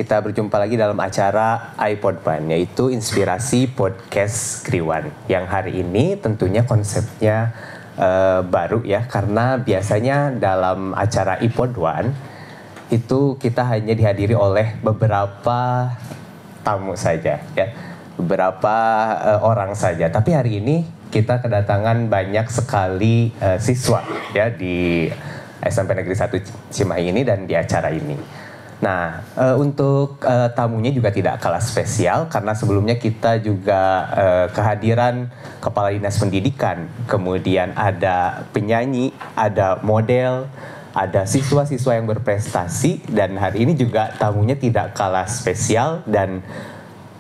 kita berjumpa lagi dalam acara iPod One, yaitu Inspirasi Podcast Kriwan. Yang hari ini tentunya konsepnya baru ya, karena biasanya dalam acara iPod One itu kita hanya dihadiri oleh beberapa tamu saja ya, beberapa orang saja. Tapi hari ini kita kedatangan banyak sekali siswa ya di SMP Negeri 1 Cimahi ini dan di acara ini. Nah, untuk tamunya juga tidak kalah spesial karena sebelumnya kita juga kehadiran Kepala Dinas Pendidikan, kemudian ada penyanyi, ada model, ada siswa-siswa yang berprestasi, dan hari ini juga tamunya tidak kalah spesial dan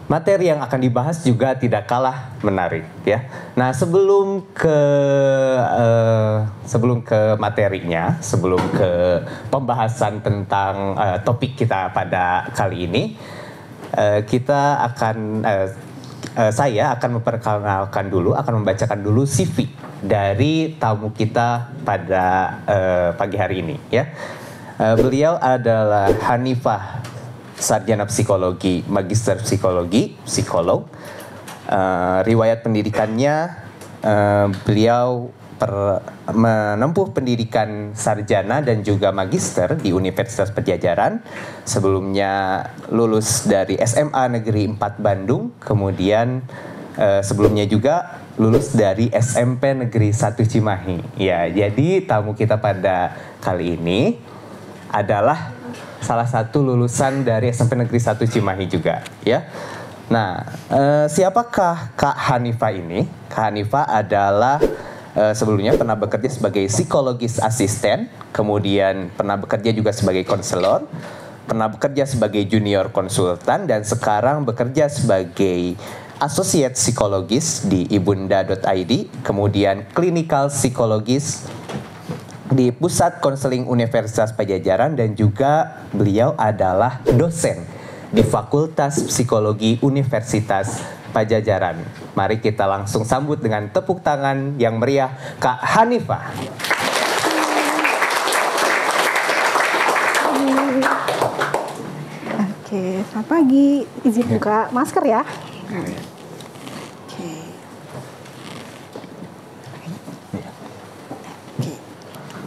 materi yang akan dibahas juga tidak kalah menarik ya. Nah, sebelum ke materinya, sebelum ke pembahasan tentang topik kita pada kali ini, saya akan memperkenalkan dulu, akan membacakan dulu CV dari tamu kita pada pagi hari ini ya. Beliau adalah Hanifah, sarjana psikologi, magister psikologi, psikolog. Riwayat pendidikannya, beliau menempuh pendidikan sarjana dan juga magister di Universitas Padjadjaran. Sebelumnya lulus dari SMA Negeri 4 Bandung, kemudian sebelumnya juga lulus dari SMP Negeri 1 Cimahi. Ya, jadi tamu kita pada kali ini adalah salah satu lulusan dari SMP Negeri 1 Cimahi juga ya. Nah, siapakah Kak Hanifah ini? Kak Hanifah adalah sebelumnya pernah bekerja sebagai psikologis asisten, kemudian pernah bekerja juga sebagai konselor, pernah bekerja sebagai junior konsultan, dan sekarang bekerja sebagai associate psikologis di ibunda.id, kemudian clinical psikologis di Pusat Konseling Universitas Padjadjaran, dan juga beliau adalah dosen di Fakultas Psikologi Universitas Padjadjaran. Mari kita langsung sambut dengan tepuk tangan yang meriah Kak Hanifah. Oke, selamat pagi. Izin buka masker ya.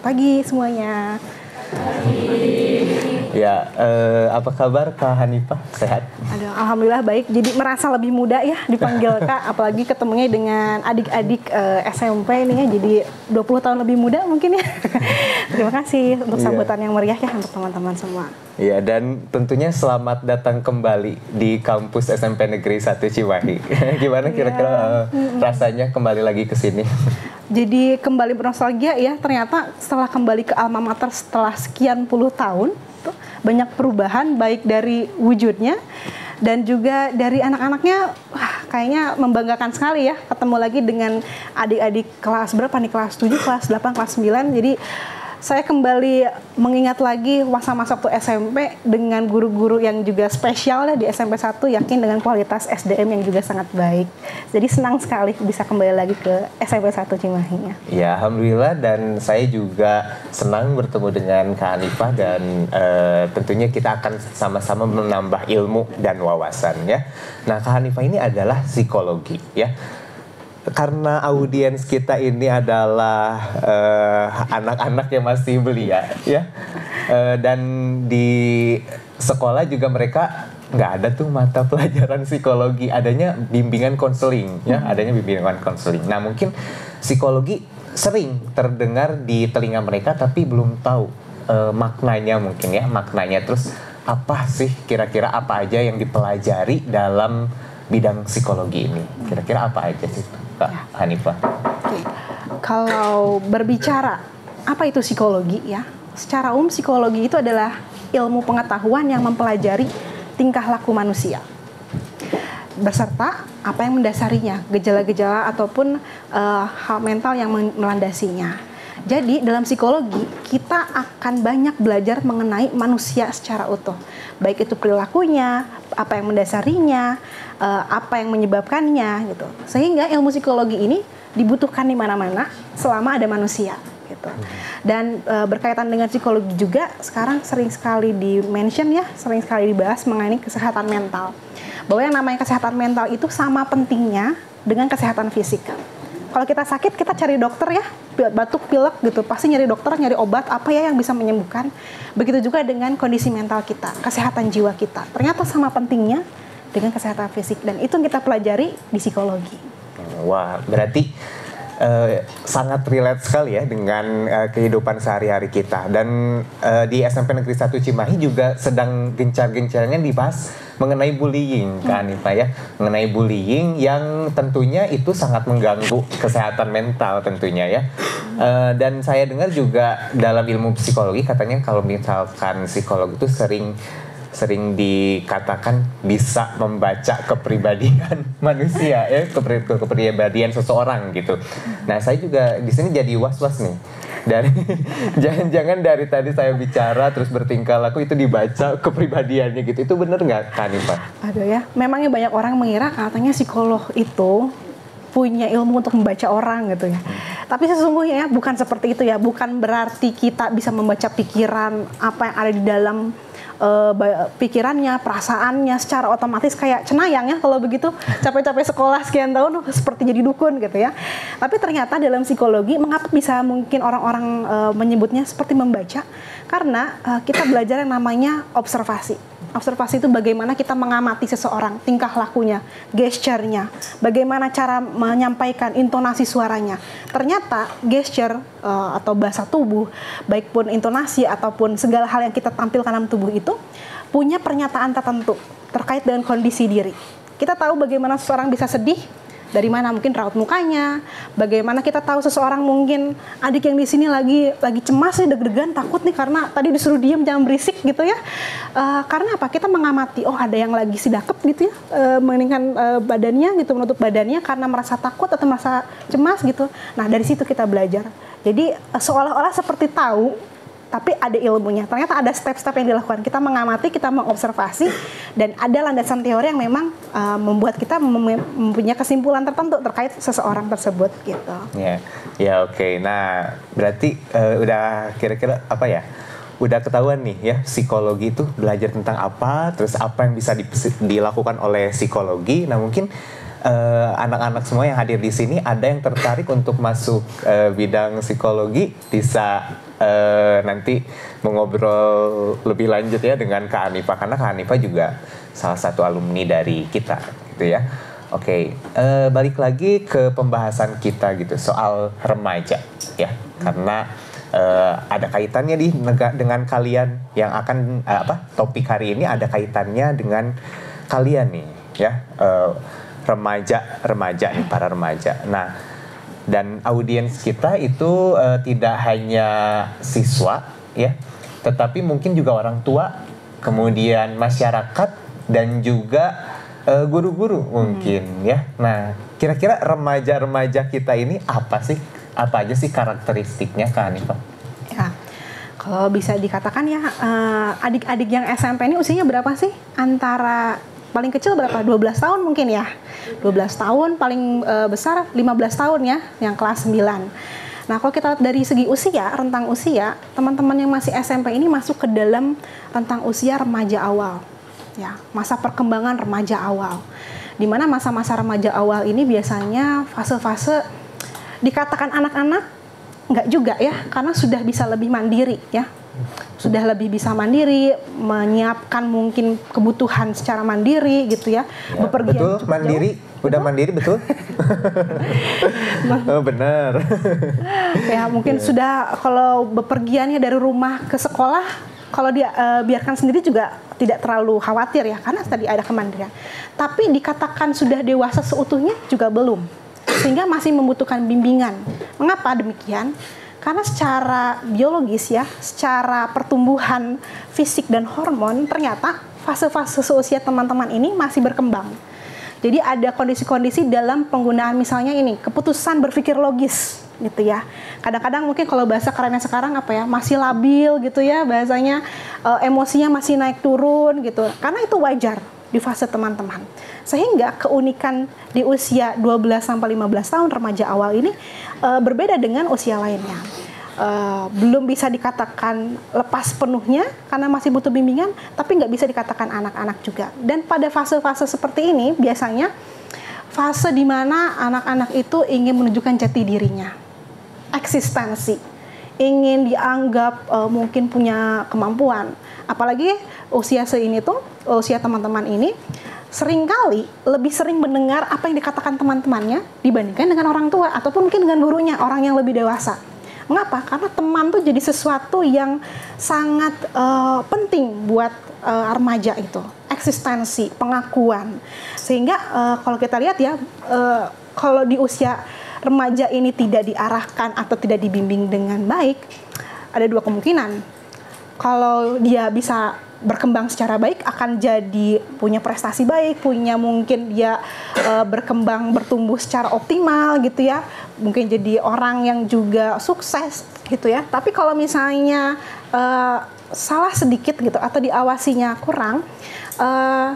Pagi semuanya. Ya, apa kabar Kak Hanifah? Sehat? Aduh, alhamdulillah baik. Jadi merasa lebih muda ya dipanggil Kak, apalagi ketemunya dengan adik-adik SMP ini ya. Jadi 20 tahun lebih muda mungkin ya. Terima kasih untuk sambutan yang meriah ya untuk teman-teman semua. Iya, dan tentunya selamat datang kembali di kampus SMP Negeri 1 Cimahi. Gimana kira-kira rasanya kembali lagi ke sini? Jadi kembali bernostalgia ya, ternyata setelah kembali ke alma mater setelah sekian puluh tahun, tuh, banyak perubahan baik dari wujudnya dan juga dari anak-anaknya. Wah, kayaknya membanggakan sekali ya, ketemu lagi dengan adik-adik kelas berapa nih, kelas 7, kelas 8, kelas 9. Jadi saya kembali mengingat lagi masa-masa waktu SMP dengan guru-guru yang juga spesial ya di SMP 1, yakin dengan kualitas SDM yang juga sangat baik. Jadi senang sekali bisa kembali lagi ke SMP 1 Cimahi ya. Ya, alhamdulillah, dan saya juga senang bertemu dengan Kak Hanifah, dan tentunya kita akan sama-sama menambah ilmu dan wawasan ya. Nah, Kak Hanifah ini adalah psikologi ya. Karena audiens kita ini adalah anak-anak yang masih belia ya, dan di sekolah juga mereka nggak ada tuh mata pelajaran psikologi, adanya bimbingan konseling ya, adanya bimbingan konseling. Nah, mungkin psikologi sering terdengar di telinga mereka tapi belum tahu maknanya mungkin ya, maknanya. Terus apa sih kira-kira apa aja yang dipelajari dalam bidang psikologi ini? Kira-kira apa aja sih Kak Hanifah? Oke. Kalau berbicara apa itu psikologi ya, secara umum psikologi itu adalah ilmu pengetahuan yang mempelajari tingkah laku manusia beserta apa yang mendasarinya, gejala-gejala ataupun hal mental yang melandasinya. Jadi dalam psikologi kita akan banyak belajar mengenai manusia secara utuh, baik itu perilakunya, apa yang mendasarinya, apa yang menyebabkannya gitu. Sehingga ilmu psikologi ini dibutuhkan di mana-mana selama ada manusia gitu. gitu. Dan berkaitan dengan psikologi juga sekarang sering sekali di-mention ya, sering sekali dibahas mengenai kesehatan mental. Bahwa yang namanya kesehatan mental itu sama pentingnya dengan kesehatan fisik. Kalau kita sakit, kita cari dokter ya, batuk, pilek gitu, pasti nyari dokter, nyari obat, apa ya yang bisa menyembuhkan. Begitu juga dengan kondisi mental kita, kesehatan jiwa kita. Ternyata sama pentingnya dengan kesehatan fisik, dan itu yang kita pelajari di psikologi. Wah, berarti sangat relate sekali ya dengan kehidupan sehari-hari kita. Dan di SMP Negeri 1 Cimahi juga sedang gencar-gencarnya dibahas mengenai bullying kan Pak ya, mengenai bullying yang tentunya itu sangat mengganggu kesehatan mental tentunya ya. Dan saya dengar juga dalam ilmu psikologi katanya kalau misalkan psikolog itu sering dikatakan bisa membaca kepribadian manusia ya, kepribadian seseorang gitu. Nah, saya juga di sini jadi was-was nih. Dari jangan-jangan dari tadi saya bicara terus bertingkah laku itu dibaca kepribadiannya gitu. Itu benar nggak Kak Hanifa? Aduh ya, memangnya banyak orang mengira katanya psikolog itu punya ilmu untuk membaca orang gitu ya. Tapi sesungguhnya ya bukan seperti itu ya. Bukan berarti kita bisa membaca pikiran apa yang ada di dalam pikirannya, perasaannya secara otomatis kayak cenayang ya kalau begitu, capek-capek sekolah sekian tahun seperti jadi dukun gitu ya. Tapi ternyata dalam psikologi mengapa bisa mungkin orang-orang menyebutnya seperti membaca? Karena kita belajar yang namanya observasi. Observasi itu bagaimana kita mengamati seseorang, tingkah lakunya, gesture-nya, bagaimana cara menyampaikan intonasi suaranya. Ternyata gesture atau bahasa tubuh, baik pun intonasi ataupun segala hal yang kita tampilkan dalam tubuh itu punya pernyataan tertentu terkait dengan kondisi diri. Kita tahu bagaimana seseorang bisa sedih, dari mana mungkin raut mukanya, bagaimana kita tahu seseorang mungkin adik yang di sini lagi cemas nih, deg-degan, takut nih karena tadi disuruh diem jangan berisik gitu ya. Karena apa? Kita mengamati, oh ada yang lagi sidakep gitu ya, meninggikan badannya gitu, menutup badannya karena merasa takut atau merasa cemas gitu. Nah dari situ kita belajar. Jadi seolah-olah seperti tahu, tapi ada ilmunya. Ternyata ada step-step yang dilakukan. Kita mengamati, kita mengobservasi, dan ada landasan teori yang memang membuat kita mempunyai kesimpulan tertentu terkait seseorang tersebut gitu. Ya oke. Nah, berarti udah kira-kira apa ya? Udah ketahuan nih ya, psikologi itu belajar tentang apa, terus apa yang bisa dilakukan oleh psikologi. Nah, mungkin anak-anak semua yang hadir di sini ada yang tertarik untuk masuk bidang psikologi, bisa nanti mengobrol lebih lanjut ya dengan Kak Hanifa, karena Kak Hanifa juga salah satu alumni dari kita gitu ya. Oke, balik lagi ke pembahasan kita gitu soal remaja ya, karena ada kaitannya dengan kalian yang akan topik hari ini ada kaitannya dengan kalian nih ya, remaja nih, para remaja. Nah, dan audiens kita itu tidak hanya siswa ya, tetapi mungkin juga orang tua, kemudian masyarakat, dan juga guru-guru mungkin ya. Nah, kira-kira remaja-remaja kita ini apa aja sih karakteristiknya Kak Hanifa? Ya, kalau bisa dikatakan ya, adik-adik yang SMP ini usianya berapa sih? Antara paling kecil berapa? 12 tahun mungkin ya. 12 tahun, paling besar 15 tahun ya, yang kelas 9. Nah, kalau kita lihat dari segi usia, rentang usia, teman-teman yang masih SMP ini masuk ke dalam rentang usia remaja awal. Ya, masa perkembangan remaja awal. Di mana masa-masa remaja awal ini biasanya fase-fase dikatakan anak-anak, enggak juga ya, karena sudah bisa lebih mandiri ya. Sudah lebih bisa mandiri, menyiapkan mungkin kebutuhan secara mandiri gitu ya. Bepergian betul, mandiri, jauh. Udah betul? Mandiri betul. Oh, benar. Ya mungkin sudah, kalau bepergiannya dari rumah ke sekolah, kalau dia biarkan sendiri juga tidak terlalu khawatir ya, karena tadi ada kemandirian. Tapi dikatakan sudah dewasa seutuhnya juga belum, sehingga masih membutuhkan bimbingan. Mengapa demikian? Karena secara biologis ya, secara pertumbuhan fisik dan hormon, ternyata fase-fase seusia teman-teman ini masih berkembang. Jadi ada kondisi-kondisi dalam penggunaan misalnya ini, keputusan berpikir logis gitu ya. Kadang-kadang mungkin kalau bahasa kerennya sekarang apa ya, masih labil gitu ya bahasanya, emosinya masih naik turun gitu. Karena itu wajar di fase teman-teman. Sehingga keunikan di usia 12 sampai 15 tahun remaja awal ini berbeda dengan usia lainnya. belum bisa dikatakan lepas penuhnya karena masih butuh bimbingan, tapi nggak bisa dikatakan anak-anak juga. Dan pada fase-fase seperti ini biasanya fase di mana anak-anak itu ingin menunjukkan jati dirinya, eksistensi, ingin dianggap mungkin punya kemampuan. Apalagi usia seini tuh, usia teman-teman ini seringkali lebih sering mendengar apa yang dikatakan teman-temannya dibandingkan dengan orang tua ataupun mungkin dengan gurunya, orang yang lebih dewasa. Mengapa? Karena teman tuh jadi sesuatu yang sangat penting buat remaja itu, eksistensi, pengakuan. Sehingga kalau kita lihat ya, kalau di usia remaja ini tidak diarahkan atau tidak dibimbing dengan baik, ada dua kemungkinan. Kalau dia bisa berkembang secara baik, akan jadi punya prestasi baik, punya mungkin dia berkembang, bertumbuh secara optimal gitu ya, mungkin jadi orang yang juga sukses gitu ya. Tapi kalau misalnya salah sedikit gitu atau diawasinya kurang,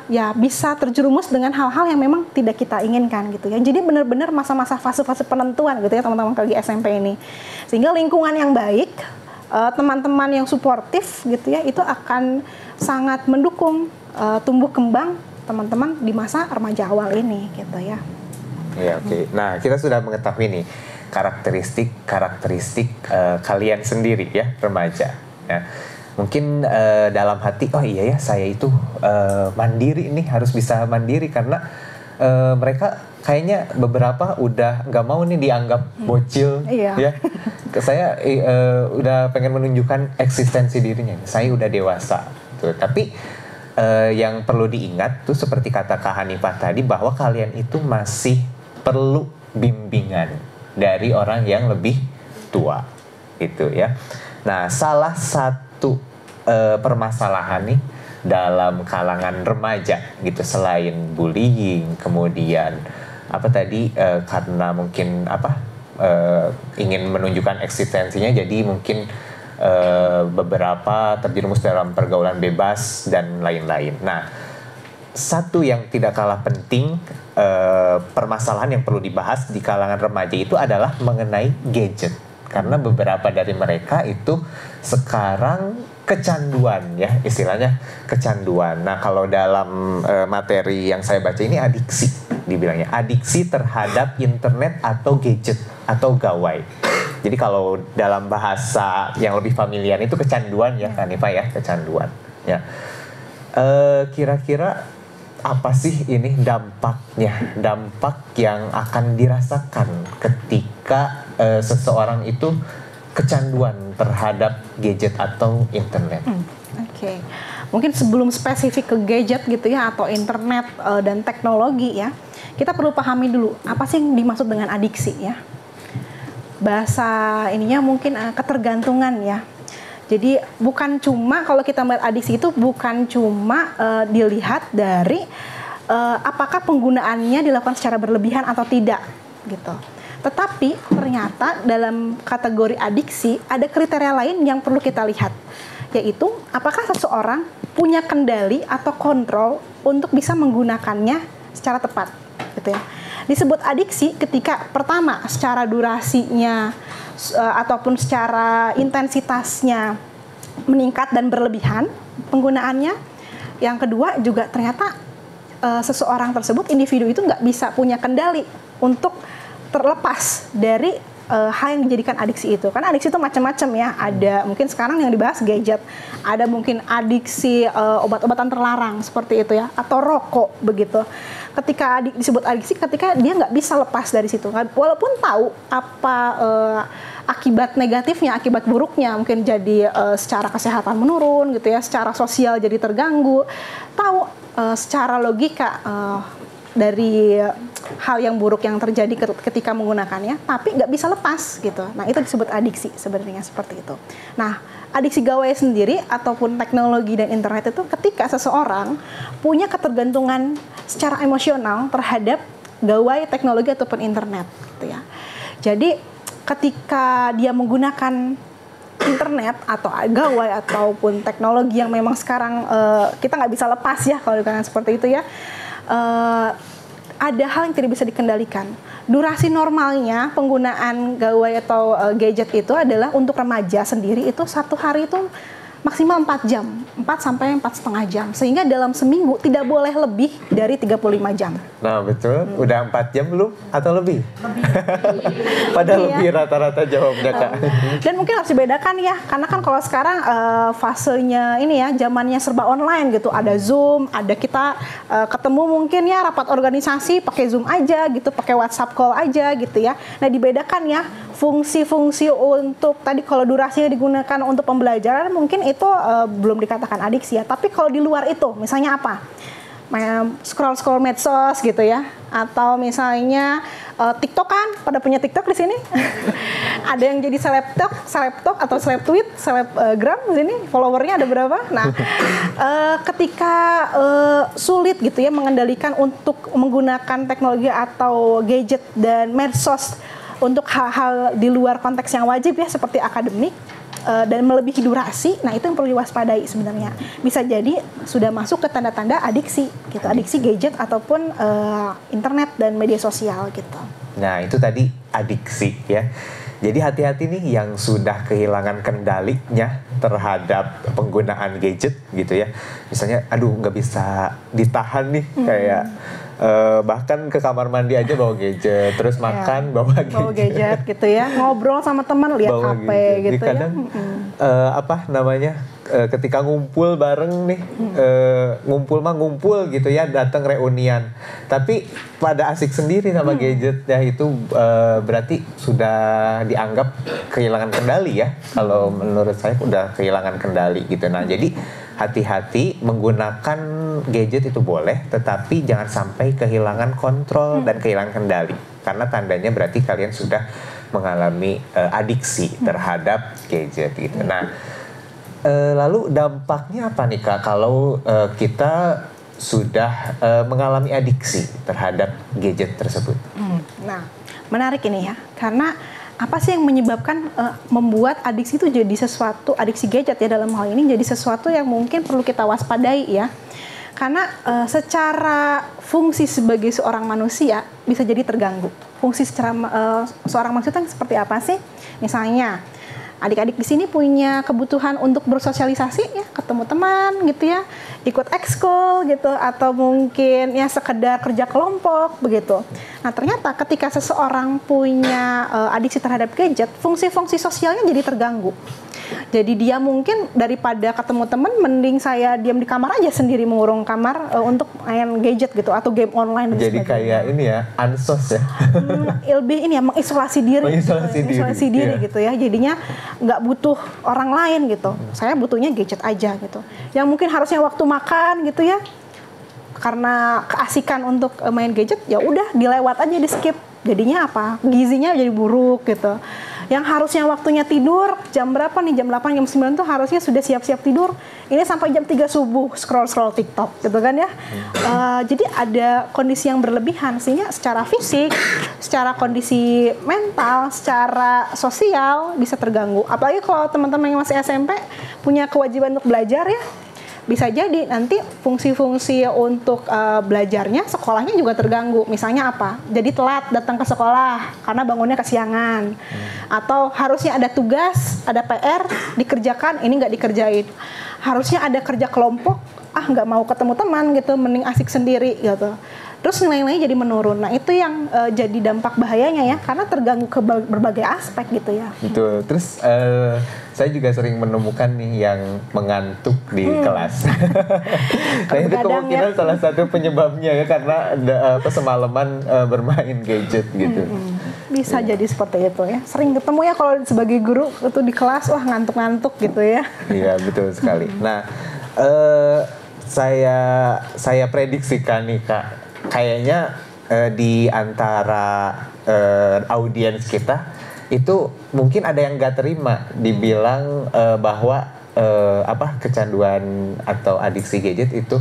ya bisa terjerumus dengan hal-hal yang memang tidak kita inginkan gitu ya. Jadi benar-benar masa-masa fase-fase penentuan gitu ya teman-teman KG SMP ini. Sehingga lingkungan yang baik, teman-teman yang suportif gitu ya, itu akan sangat mendukung tumbuh kembang teman-teman di masa remaja awal ini gitu ya. Ya, oke. Nah, kita sudah mengetahui nih karakteristik kalian sendiri ya, remaja. Ya. Mungkin dalam hati, oh iya ya, saya itu mandiri nih, harus bisa mandiri karena mereka kayaknya beberapa udah nggak mau nih dianggap bocil, ya. Saya udah pengen menunjukkan eksistensi dirinya. Saya udah dewasa, tuh. Tapi yang perlu diingat tuh seperti kata Kak Hanifah tadi, bahwa kalian itu masih perlu bimbingan dari orang yang lebih tua, gitu ya. Nah, salah satu permasalahan nih dalam kalangan remaja gitu, selain bullying, kemudian apa tadi karena mungkin ingin menunjukkan eksistensinya, jadi mungkin beberapa terjerumus dalam pergaulan bebas dan lain-lain. Nah, satu yang tidak kalah penting, permasalahan yang perlu dibahas di kalangan remaja itu adalah mengenai gadget. Karena beberapa dari mereka itu sekarang kecanduan ya, istilahnya kecanduan. Nah, kalau dalam materi yang saya baca ini adiksi, dibilangnya adiksi terhadap internet atau gadget atau gawai. Jadi kalau dalam bahasa yang lebih familiar itu kecanduan ya, Kak Hanifah ya, kecanduan. Ya, kira-kira apa sih ini dampaknya? Dampak yang akan dirasakan ketika seseorang itu kecanduan terhadap gadget atau internet. Oke. Mungkin sebelum spesifik ke gadget gitu ya atau internet dan teknologi ya, kita perlu pahami dulu apa sih yang dimaksud dengan adiksi ya. Bahasa ininya mungkin ketergantungan ya. Jadi bukan cuma, kalau kita melihat adiksi itu bukan cuma dilihat dari apakah penggunaannya dilakukan secara berlebihan atau tidak gitu. Tetapi ternyata dalam kategori adiksi ada kriteria lain yang perlu kita lihat, yaitu apakah seseorang punya kendali atau kontrol untuk bisa menggunakannya secara tepat gitu ya. Disebut adiksi ketika pertama secara durasinya ataupun secara intensitasnya meningkat dan berlebihan penggunaannya. Yang kedua juga ternyata seseorang tersebut, individu itu nggak bisa punya kendali untuk terlepas dari hal yang dijadikan adiksi itu. Karena adiksi itu macam-macam ya. Ada mungkin sekarang yang dibahas gadget, ada mungkin adiksi obat-obatan terlarang seperti itu ya, atau rokok begitu. Ketika disebut adiksi, ketika dia nggak bisa lepas dari situ, walaupun tahu apa akibat negatifnya, akibat buruknya, mungkin jadi secara kesehatan menurun gitu ya, secara sosial jadi terganggu, tahu secara logika dari hal yang buruk yang terjadi ketika menggunakannya, tapi nggak bisa lepas gitu. Nah, itu disebut adiksi sebenarnya, seperti itu. Nah, adiksi gawai sendiri ataupun teknologi dan internet itu ketika seseorang punya ketergantungan secara emosional terhadap gawai teknologi ataupun internet gitu ya. Jadi ketika dia menggunakan internet atau gawai ataupun teknologi yang memang sekarang kita nggak bisa lepas ya kalau dikatakan seperti itu ya, ada hal yang tidak bisa dikendalikan. Durasi normalnya penggunaan gawai atau gadget itu adalah untuk remaja sendiri itu satu hari itu maksimal 4 jam, 4 sampai 4,5 jam. Sehingga dalam seminggu tidak boleh lebih dari 35 jam. Nah betul, udah 4 jam belum? Atau lebih? Padahal lebih rata-rata jawabnya Kak. Dan mungkin harus dibedakan ya, karena kan kalau sekarang fasenya ini ya, zamannya serba online gitu. Ada Zoom, ada kita ketemu mungkin ya rapat organisasi pakai Zoom aja gitu, pakai WhatsApp call aja gitu ya. Nah dibedakan ya, fungsi-fungsi untuk tadi kalau durasinya digunakan untuk pembelajaran mungkin itu belum dikatakan adiksi ya. Tapi kalau di luar itu, misalnya apa? Scroll medsos gitu ya, atau misalnya TikTok kan, pada punya TikTok di sini. Ada yang jadi selebtok atau seleb-tweet, selebgram di sini, followernya ada berapa? Nah, ketika sulit gitu ya mengendalikan untuk menggunakan teknologi atau gadget dan medsos untuk hal-hal di luar konteks yang wajib ya seperti akademik dan melebihi durasi, nah itu yang perlu diwaspadai sebenarnya. Bisa jadi sudah masuk ke tanda-tanda adiksi gitu, adiksi gadget ataupun internet dan media sosial gitu. Nah itu tadi adiksi ya. Jadi hati-hati nih yang sudah kehilangan kendalinya terhadap penggunaan gadget gitu ya. Misalnya, aduh nggak bisa ditahan nih kayak bahkan ke kamar mandi aja bawa gadget, terus makan bawa gadget gitu ya, ngobrol sama teman lihat HP gitu ya. Kadang ketika ngumpul bareng nih, ngumpul gitu ya, datang reunian, tapi pada asik sendiri sama gadget ya, itu berarti sudah dianggap kehilangan kendali ya. Kalau menurut saya udah kehilangan kendali gitu. Nah jadi hati-hati menggunakan gadget itu boleh, tetapi jangan sampai kehilangan kontrol dan kehilangan kendali. Karena tandanya berarti kalian sudah mengalami adiksi terhadap gadget gitu. Nah, lalu dampaknya apa nih Kak kalau kita sudah mengalami adiksi terhadap gadget tersebut? Nah, menarik ini ya, karena apa sih yang menyebabkan membuat adiksi itu jadi sesuatu, adiksi gadget ya dalam hal ini jadi sesuatu yang mungkin perlu kita waspadai ya. Karena secara fungsi sebagai seorang manusia bisa jadi terganggu. Fungsi secara seorang manusia itu seperti apa sih? Misalnya adik-adik di sini punya kebutuhan untuk bersosialisasi ya, ketemu teman gitu ya, ikut ekskul gitu, atau mungkin ya sekedar kerja kelompok begitu. Nah ternyata ketika seseorang punya adiksi terhadap gadget, fungsi-fungsi sosialnya jadi terganggu. Jadi dia mungkin daripada ketemu teman, mending saya diam di kamar aja sendiri, mengurung kamar untuk main gadget gitu atau game online. Jadi kayak ini ya, ansos ya. Lebih ini ya, mengisolasi diri. Mengisolasi diri iya. gitu ya. Jadinya nggak butuh orang lain gitu. Saya butuhnya gadget aja gitu. Yang mungkin harusnya waktu makan gitu ya, karena keasikan untuk main gadget, ya udah dilewat aja, di skip. Jadinya apa? Gizinya jadi buruk gitu. Yang harusnya waktunya tidur jam berapa nih? Jam 8, jam 9 tuh harusnya sudah siap-siap tidur. Ini sampai jam 3 subuh scroll TikTok gitu kan ya. Jadi ada kondisi yang berlebihan sehingga secara fisik, secara kondisi mental, secara sosial bisa terganggu. Apalagi kalau teman-teman yang masih SMP punya kewajiban untuk belajar ya. Bisa jadi nanti fungsi-fungsi untuk belajarnya, sekolahnya juga terganggu. Misalnya apa? Jadi telat datang ke sekolah karena bangunnya kesiangan. Atau harusnya ada tugas, ada PR, dikerjakan, ini nggak dikerjain. Harusnya ada kerja kelompok, nggak mau ketemu teman gitu, mending asik sendiri gitu. Terus nilai-nilainya jadi menurun. Nah itu yang jadi dampak bahayanya ya, karena terganggu ke berbagai aspek gitu ya. Betul. Terus saya juga sering menemukan nih yang mengantuk di kelas. Nah itu kemungkinan salah satu penyebabnya ya, karena semalaman bermain gadget gitu. Bisa jadi seperti itu ya. Sering ketemu ya kalau sebagai guru itu di kelas, wah ngantuk-ngantuk gitu ya. Iya betul sekali. Nah saya prediksikan nih Kak, kayaknya di antara audiens kita itu mungkin ada yang nggak terima dibilang bahwa kecanduan atau adiksi gadget itu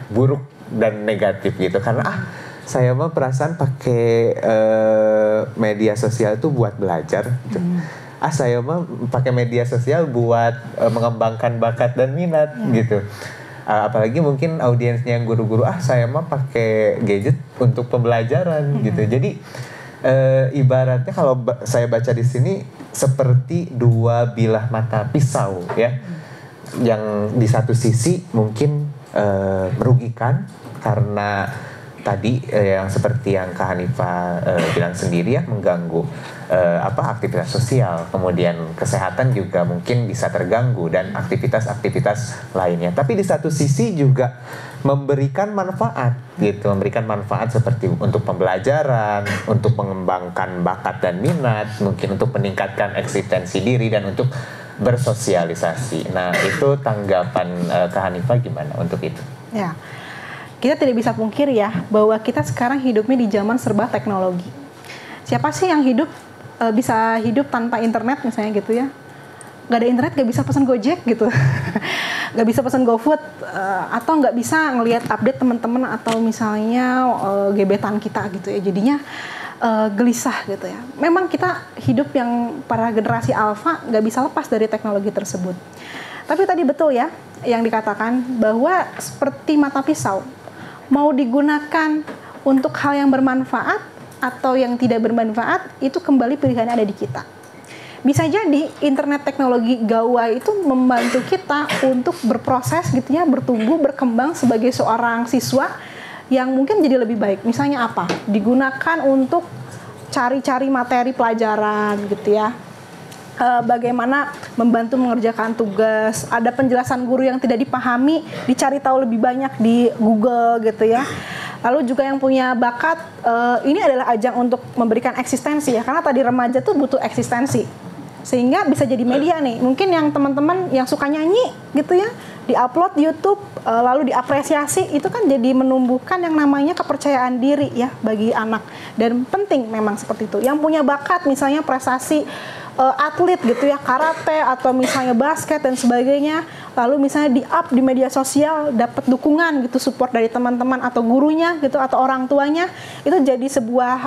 buruk dan negatif gitu, karena saya mah perasaan pakai media sosial itu buat belajar gitu. Saya mah pakai media sosial buat mengembangkan bakat dan minat gitu. Apalagi mungkin audiensnya yang guru-guru, saya mah pakai gadget untuk pembelajaran gitu. Jadi ibaratnya kalau saya baca di sini seperti dua bilah mata pisau ya, yang di satu sisi mungkin merugikan karena tadi yang seperti yang Kak Hanifah bilang sendiri ya, mengganggu aktivitas sosial, kemudian kesehatan juga mungkin bisa terganggu dan aktivitas-aktivitas lainnya. Tapi di satu sisi juga memberikan manfaat gitu, memberikan manfaat seperti untuk pembelajaran, untuk mengembangkan bakat dan minat, mungkin untuk meningkatkan eksistensi diri dan untuk bersosialisasi. Nah, itu tanggapan Kak Hanifah gimana untuk itu? Ya. Kita tidak bisa pungkiri ya bahwa kita sekarang hidupnya di zaman serba teknologi. Siapa sih yang bisa hidup tanpa internet misalnya gitu ya? Gak ada internet gak bisa pesan Gojek gitu, gak bisa pesan GoFood, atau gak bisa ngelihat update teman-teman atau misalnya gebetan kita gitu ya. Jadinya gelisah gitu ya. Memang kita hidup yang para generasi alfa gak bisa lepas dari teknologi tersebut. Tapi tadi betul ya yang dikatakan bahwa seperti mata pisau, mau digunakan untuk hal yang bermanfaat atau yang tidak bermanfaat, itu kembali pilihannya ada di kita. Bisa jadi internet teknologi gawai itu membantu kita untuk berproses gitu ya, bertumbuh, berkembang sebagai seorang siswa yang mungkin jadi lebih baik. Misalnya apa? Digunakan untuk cari-cari materi pelajaran gitu ya. Bagaimana membantu mengerjakan tugas, ada penjelasan guru yang tidak dipahami, dicari tahu lebih banyak di Google gitu ya. Lalu juga yang punya bakat, ini adalah ajang untuk memberikan eksistensi ya, karena tadi remaja tuh butuh eksistensi, sehingga bisa jadi media nih. Mungkin yang teman-teman yang suka nyanyi gitu ya, di-upload di YouTube, lalu diapresiasi, itu kan jadi menumbuhkan yang namanya kepercayaan diri ya bagi anak, dan penting memang seperti itu. Yang punya bakat misalnya prestasi atlet gitu ya, karate atau misalnya basket dan sebagainya, lalu misalnya di-up di media sosial, dapat dukungan gitu, support dari teman-teman atau gurunya gitu atau orang tuanya, itu jadi sebuah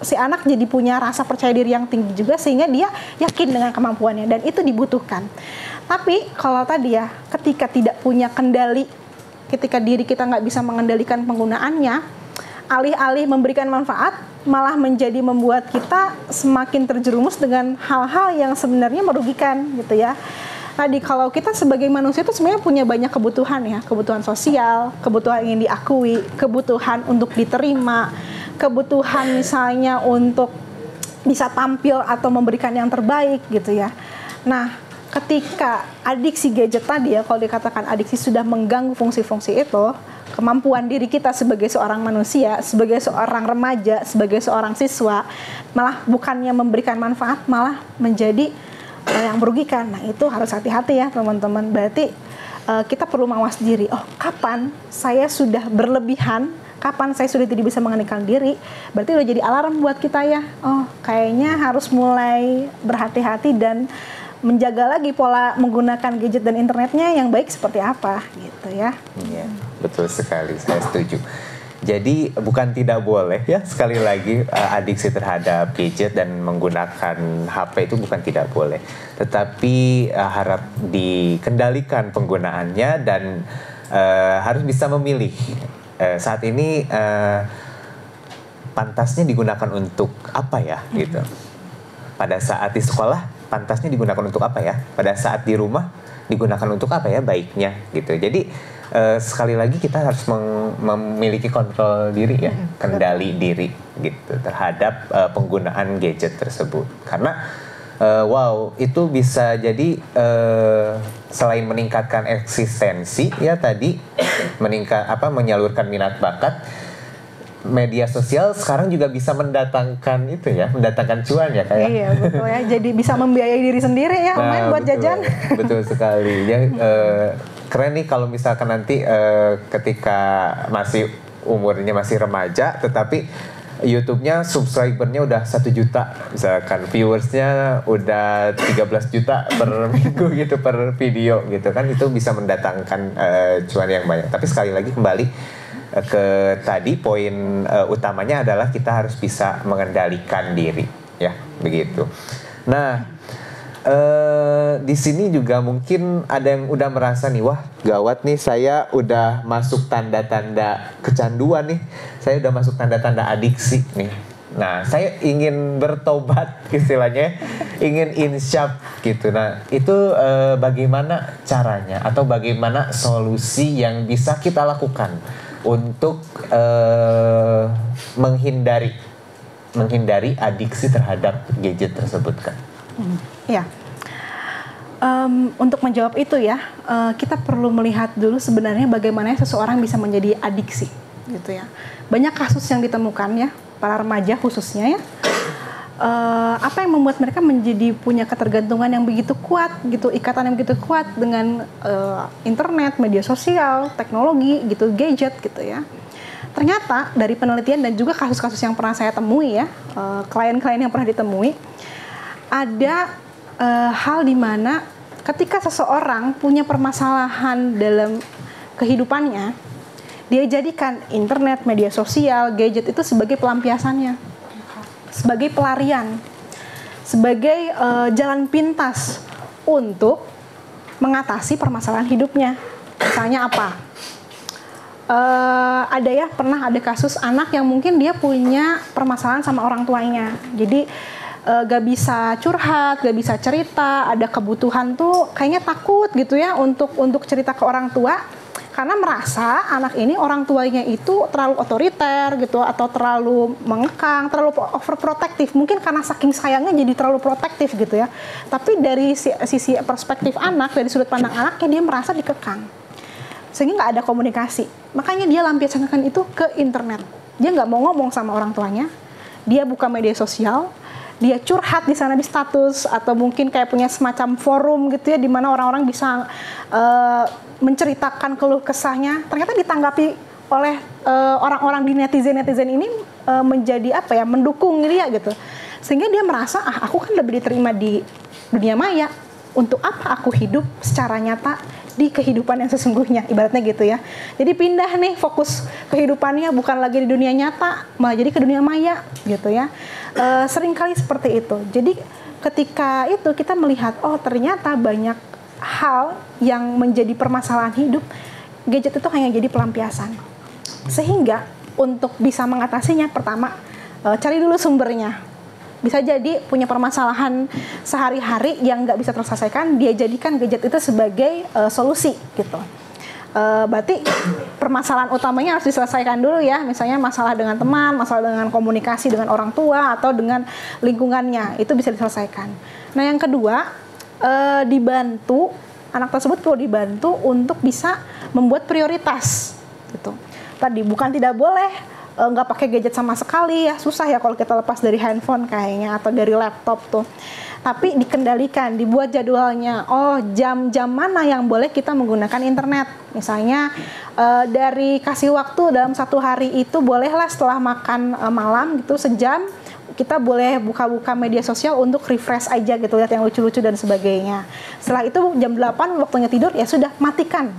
si anak jadi punya rasa percaya diri yang tinggi juga, sehingga dia yakin dengan kemampuannya, dan itu dibutuhkan. Tapi kalau tadi ya, ketika tidak punya kendali, ketika diri kita nggak bisa mengendalikan penggunaannya, alih-alih memberikan manfaat, malah menjadi membuat kita semakin terjerumus dengan hal-hal yang sebenarnya merugikan gitu ya. Tadi kalau kita sebagai manusia itu sebenarnya punya banyak kebutuhan ya, kebutuhan sosial, kebutuhan ingin diakui, kebutuhan untuk diterima, kebutuhan misalnya untuk bisa tampil atau memberikan yang terbaik gitu ya. Nah, ketika adiksi gadget tadi ya, kalau dikatakan adiksi sudah mengganggu fungsi-fungsi itu, kemampuan diri kita sebagai seorang manusia, sebagai seorang remaja, sebagai seorang siswa, malah bukannya memberikan manfaat, malah menjadi yang merugikan. Nah, itu harus hati-hati ya teman-teman. Berarti kita perlu mawas diri. Oh, kapan saya sudah berlebihan, kapan saya sudah tidak bisa mengendalikan diri, berarti udah jadi alarm buat kita ya. Oh, kayaknya harus mulai berhati-hati dan menjaga lagi pola menggunakan gadget dan internetnya yang baik seperti apa gitu ya. Iya, betul sekali, saya setuju. Jadi bukan tidak boleh ya, sekali lagi adiksi terhadap gadget dan menggunakan HP itu bukan tidak boleh, tetapi harap dikendalikan penggunaannya dan harus bisa memilih. Saat ini pantasnya digunakan untuk apa ya gitu. Pada saat di sekolah pantasnya digunakan untuk apa ya? Pada saat di rumah digunakan untuk apa ya baiknya gitu. Jadi sekali lagi kita harus memiliki kontrol diri ya, kendali diri gitu terhadap penggunaan gadget tersebut. Karena itu bisa jadi selain meningkatkan eksistensi ya tadi, menyalurkan minat bakat, media sosial sekarang juga bisa mendatangkan cuan ya kayak. Iya betul ya, jadi bisa membiayai diri sendiri ya, lumayan buat jajan. Betul sekali ya. Keren nih kalau misalkan nanti ketika umurnya masih remaja, tetapi YouTube-nya subscriber-nya udah 1 juta, misalkan viewersnya udah 13 juta per minggu gitu, per video gitu kan, itu bisa mendatangkan cuan yang banyak. Tapi sekali lagi kembali ke tadi poin utamanya adalah kita harus bisa mengendalikan diri ya begitu. Nah di sini juga mungkin ada yang udah merasa nih, wah gawat nih, saya udah masuk tanda-tanda kecanduan nih, saya udah masuk tanda-tanda adiksi nih. Nah, saya ingin bertobat istilahnya, ingin insyaf gitu. Nah, itu bagaimana caranya atau bagaimana solusi yang bisa kita lakukan untuk menghindari adiksi terhadap gadget tersebut, kan? Ya, untuk menjawab itu ya, kita perlu melihat dulu sebenarnya bagaimana seseorang bisa menjadi adiksi, gitu ya. Banyak kasus yang ditemukan ya, para remaja khususnya ya. Apa yang membuat mereka menjadi punya ketergantungan yang begitu kuat, gitu, ikatan yang begitu kuat dengan internet, media sosial, teknologi, gitu, gadget, gitu ya. Ternyata dari penelitian dan juga kasus-kasus yang pernah saya temui ya, klien-klien yang pernah ditemui, ada hal di mana ketika seseorang punya permasalahan dalam kehidupannya, dia jadikan internet, media sosial, gadget itu sebagai pelampiasannya, sebagai pelarian, sebagai jalan pintas untuk mengatasi permasalahan hidupnya. Misalnya apa? Ada ya, pernah ada kasus anak yang mungkin dia punya permasalahan sama orang tuanya. Jadi gak bisa curhat, gak bisa cerita, ada kebutuhan tuh kayaknya takut gitu ya untuk cerita ke orang tua, karena merasa anak ini orang tuanya itu terlalu otoriter gitu, atau terlalu mengekang, terlalu overprotective. Mungkin karena saking sayangnya jadi terlalu protektif gitu ya. Tapi dari sisi perspektif anak, dari sudut pandang anaknya, dia merasa dikekang, sehingga nggak ada komunikasi. Makanya dia lampiaskan itu ke internet. Dia nggak mau ngomong sama orang tuanya, dia buka media sosial, dia curhat di sana di status, atau mungkin kayak punya semacam forum gitu ya, di mana orang-orang bisa menceritakan keluh kesahnya. Ternyata ditanggapi oleh orang-orang di netizen ini menjadi apa ya, mendukung dia gitu, sehingga dia merasa aku kan lebih diterima di dunia maya, untuk apa aku hidup secara nyata di kehidupan yang sesungguhnya, ibaratnya gitu ya. Jadi pindah nih fokus kehidupannya, bukan lagi di dunia nyata, malah jadi ke dunia maya gitu ya. Seringkali seperti itu. Jadi ketika itu kita melihat, oh ternyata banyak hal yang menjadi permasalahan hidup, gadget itu hanya jadi pelampiasan. Sehingga untuk bisa mengatasinya, pertama cari dulu sumbernya. Bisa jadi punya permasalahan sehari-hari yang nggak bisa terselesaikan, dia jadikan gadget itu sebagai solusi gitu. Berarti permasalahan utamanya harus diselesaikan dulu ya, misalnya masalah dengan teman, masalah dengan komunikasi dengan orang tua atau dengan lingkungannya, itu bisa diselesaikan. Nah yang kedua, dibantu, anak tersebut perlu dibantu untuk bisa membuat prioritas gitu. Tadi bukan tidak boleh nggak pakai gadget sama sekali ya, susah ya kalau kita lepas dari handphone kayaknya atau dari laptop tuh. Tapi dikendalikan, dibuat jadwalnya. Oh, jam-jam mana yang boleh kita menggunakan internet? Misalnya dari kasih waktu dalam satu hari itu bolehlah setelah makan malam gitu sejam kita boleh buka-buka media sosial untuk refresh aja gitu, lihat yang lucu-lucu dan sebagainya. Setelah itu jam 8 waktunya tidur, ya sudah matikan.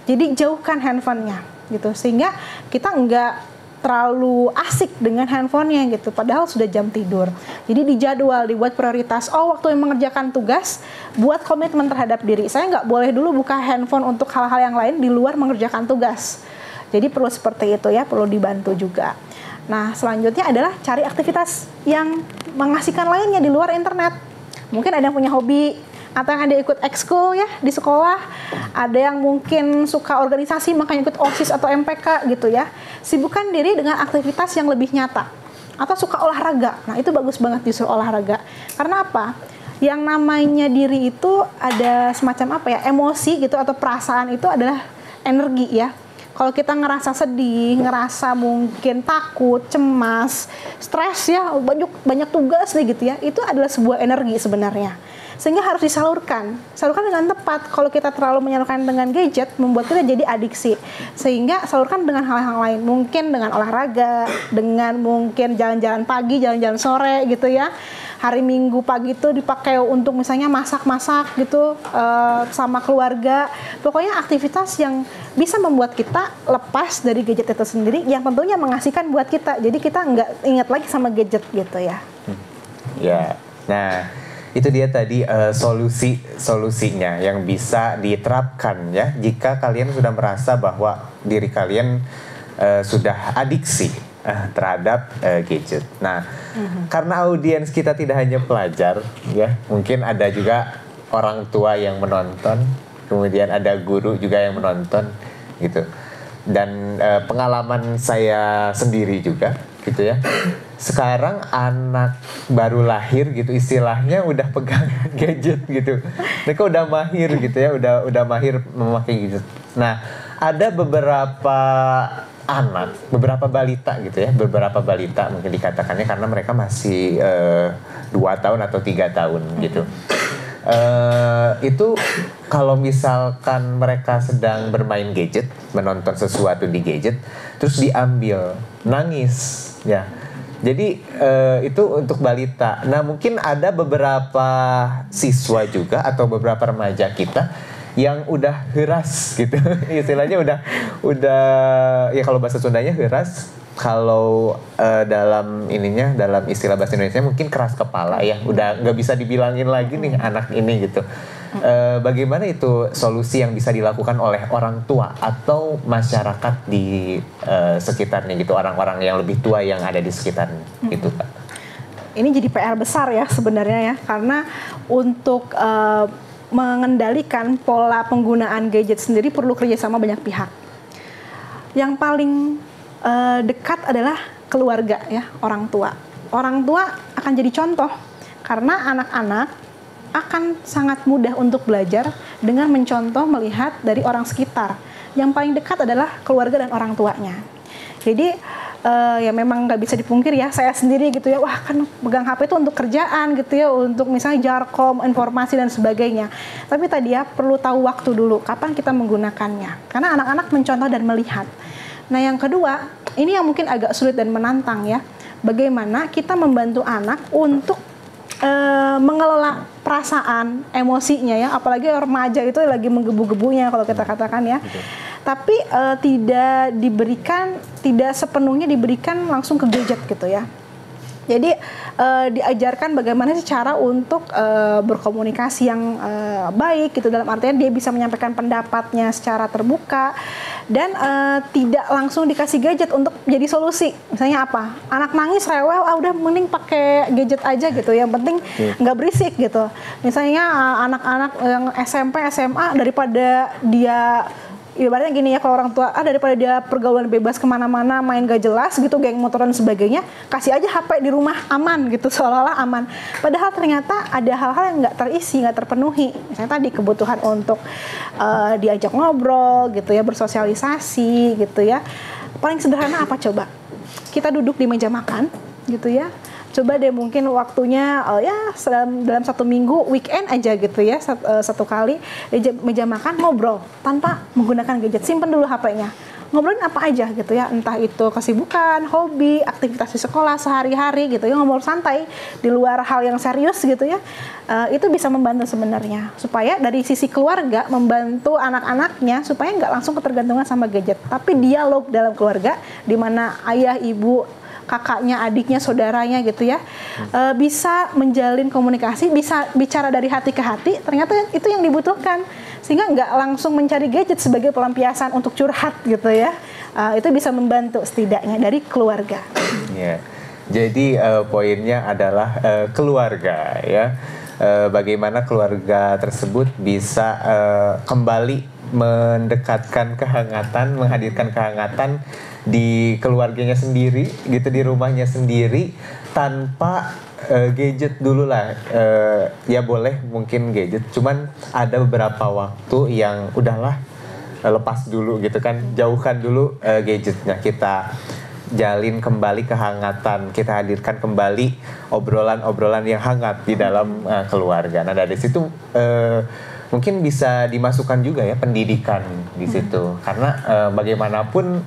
Jadi jauhkan handphonenya gitu, sehingga kita nggak terlalu asik dengan handphonenya gitu, padahal sudah jam tidur. Jadi dijadwal, dibuat prioritas. Oh, waktu yang mengerjakan tugas, buat komitmen terhadap diri. Saya nggak boleh dulu buka handphone untuk hal-hal yang lain di luar mengerjakan tugas. Jadi perlu seperti itu ya, perlu dibantu juga. Nah, selanjutnya adalah cari aktivitas yang mengasihkan lainnya di luar internet. Mungkin ada yang punya hobi, atau yang ada ikut ekskul ya di sekolah, ada yang mungkin suka organisasi makanya ikut OSIS atau MPK gitu ya. Sibukkan diri dengan aktivitas yang lebih nyata, atau suka olahraga. Nah itu bagus banget justru olahraga, karena apa? Yang namanya diri itu ada semacam apa ya, emosi gitu atau perasaan itu adalah energi ya. Kalau kita ngerasa sedih, ngerasa mungkin takut, cemas, stres ya, banyak tugas nih gitu ya, itu adalah sebuah energi sebenarnya. Sehingga harus disalurkan dengan tepat. Kalau kita terlalu menyalurkan dengan gadget, membuat kita jadi adiksi. Sehingga salurkan dengan hal-hal lain, mungkin dengan olahraga, dengan mungkin jalan-jalan pagi, jalan-jalan sore gitu ya. Hari Minggu pagi itu dipakai untuk misalnya masak-masak gitu sama keluarga. Pokoknya aktivitas yang bisa membuat kita lepas dari gadget itu sendiri, yang tentunya mengasihkan buat kita. Jadi kita nggak ingat lagi sama gadget gitu ya. Ya, nah Itu dia tadi solusinya yang bisa diterapkan ya jika kalian sudah merasa bahwa diri kalian sudah adiksi terhadap gadget. Nah, karena audiens kita tidak hanya pelajar ya, mungkin ada juga orang tua yang menonton, kemudian ada guru juga yang menonton gitu. Dan pengalaman saya sendiri juga gitu ya. Sekarang anak baru lahir gitu istilahnya udah pegang gadget gitu. Mereka udah mahir gitu ya, udah mahir memakai gadget. Nah, ada beberapa anak, beberapa balita gitu ya, beberapa balita mungkin dikatakannya karena mereka masih 2 tahun atau 3 tahun gitu. Itu kalau misalkan mereka sedang bermain gadget, menonton sesuatu di gadget, terus diambil, nangis ya. Jadi itu untuk balita. Nah, mungkin ada beberapa siswa juga atau beberapa remaja kita yang udah heras gitu. Istilahnya udah ya kalau bahasa Sundanya heras. Kalau dalam istilah bahasa Indonesia mungkin keras kepala ya. Udah nggak bisa dibilangin lagi nih anak ini gitu. Bagaimana itu solusi yang bisa dilakukan oleh orang tua atau masyarakat di sekitarnya gitu, orang-orang yang lebih tua yang ada di sekitarnya gitu, Kak? Ini jadi PR besar ya sebenarnya ya, karena untuk mengendalikan pola penggunaan gadget sendiri perlu kerjasama banyak pihak. Yang paling dekat adalah keluarga ya, orang tua. Orang tua akan jadi contoh karena anak-anak akan sangat mudah untuk belajar dengan mencontoh melihat dari orang sekitar. Yang paling dekat adalah keluarga dan orang tuanya. Jadi ya memang nggak bisa dipungkir ya, saya sendiri gitu ya, wah kan pegang HP itu untuk kerjaan gitu ya, untuk misalnya jarkom, informasi dan sebagainya. Tapi tadi ya perlu tahu waktu dulu, kapan kita menggunakannya. Karena anak-anak mencontoh dan melihat. Nah yang kedua, ini yang mungkin agak sulit dan menantang ya, bagaimana kita membantu anak untuk mengelola perasaan, emosinya ya, apalagi remaja itu lagi menggebu-gebunya kalau kita katakan ya. Tapi tidak sepenuhnya diberikan langsung ke gadget gitu ya. Jadi diajarkan bagaimana sih cara untuk berkomunikasi yang baik gitu, dalam artian dia bisa menyampaikan pendapatnya secara terbuka dan tidak langsung dikasih gadget untuk jadi solusi. Misalnya apa? Anak nangis rewel, udah mending pakai gadget aja gitu. Yang penting nggak berisik gitu. Misalnya anak-anak yang SMP, SMA daripada dia ibaratnya gini ya, kalau orang tua daripada dia pergaulan bebas kemana-mana, main gak jelas gitu, geng motoran dan sebagainya, kasih aja HP di rumah aman gitu, seolah-olah aman. Padahal ternyata ada hal-hal yang nggak terisi, nggak terpenuhi. Misalnya tadi kebutuhan untuk diajak ngobrol gitu ya, bersosialisasi gitu ya. Paling sederhana apa coba? Kita duduk di meja makan gitu ya. Coba deh mungkin waktunya ya dalam 1 minggu, weekend aja gitu ya, satu kali di meja makan ngobrol tanpa menggunakan gadget. Simpen dulu HP-nya. Ngobrolin apa aja gitu ya, entah itu kesibukan, hobi, aktivitas di sekolah sehari-hari gitu ya, ngobrol santai di luar hal yang serius gitu ya. Itu bisa membantu sebenarnya supaya dari sisi keluarga membantu anak-anaknya supaya nggak langsung ketergantungan sama gadget, tapi dialog dalam keluarga di mana ayah, ibu, kakaknya, adiknya, saudaranya gitu ya, bisa menjalin komunikasi, bisa bicara dari hati ke hati. Ternyata itu yang dibutuhkan, sehingga nggak langsung mencari gadget sebagai pelampiasan untuk curhat gitu ya. Itu bisa membantu setidaknya dari keluarga. Yeah. Jadi poinnya adalah keluarga ya. Bagaimana keluarga tersebut bisa kembali mendekatkan kehangatan, menghadirkan kehangatan di keluarganya sendiri, gitu, di rumahnya sendiri, tanpa gadget dulu lah. Ya boleh mungkin gadget, cuman ada beberapa waktu yang udahlah lepas dulu gitu kan, jauhkan dulu gadgetnya, kita jalin kembali kehangatan, kita hadirkan kembali obrolan-obrolan yang hangat di dalam keluarga. Nah dari situ mungkin bisa dimasukkan juga ya pendidikan di situ, karena bagaimanapun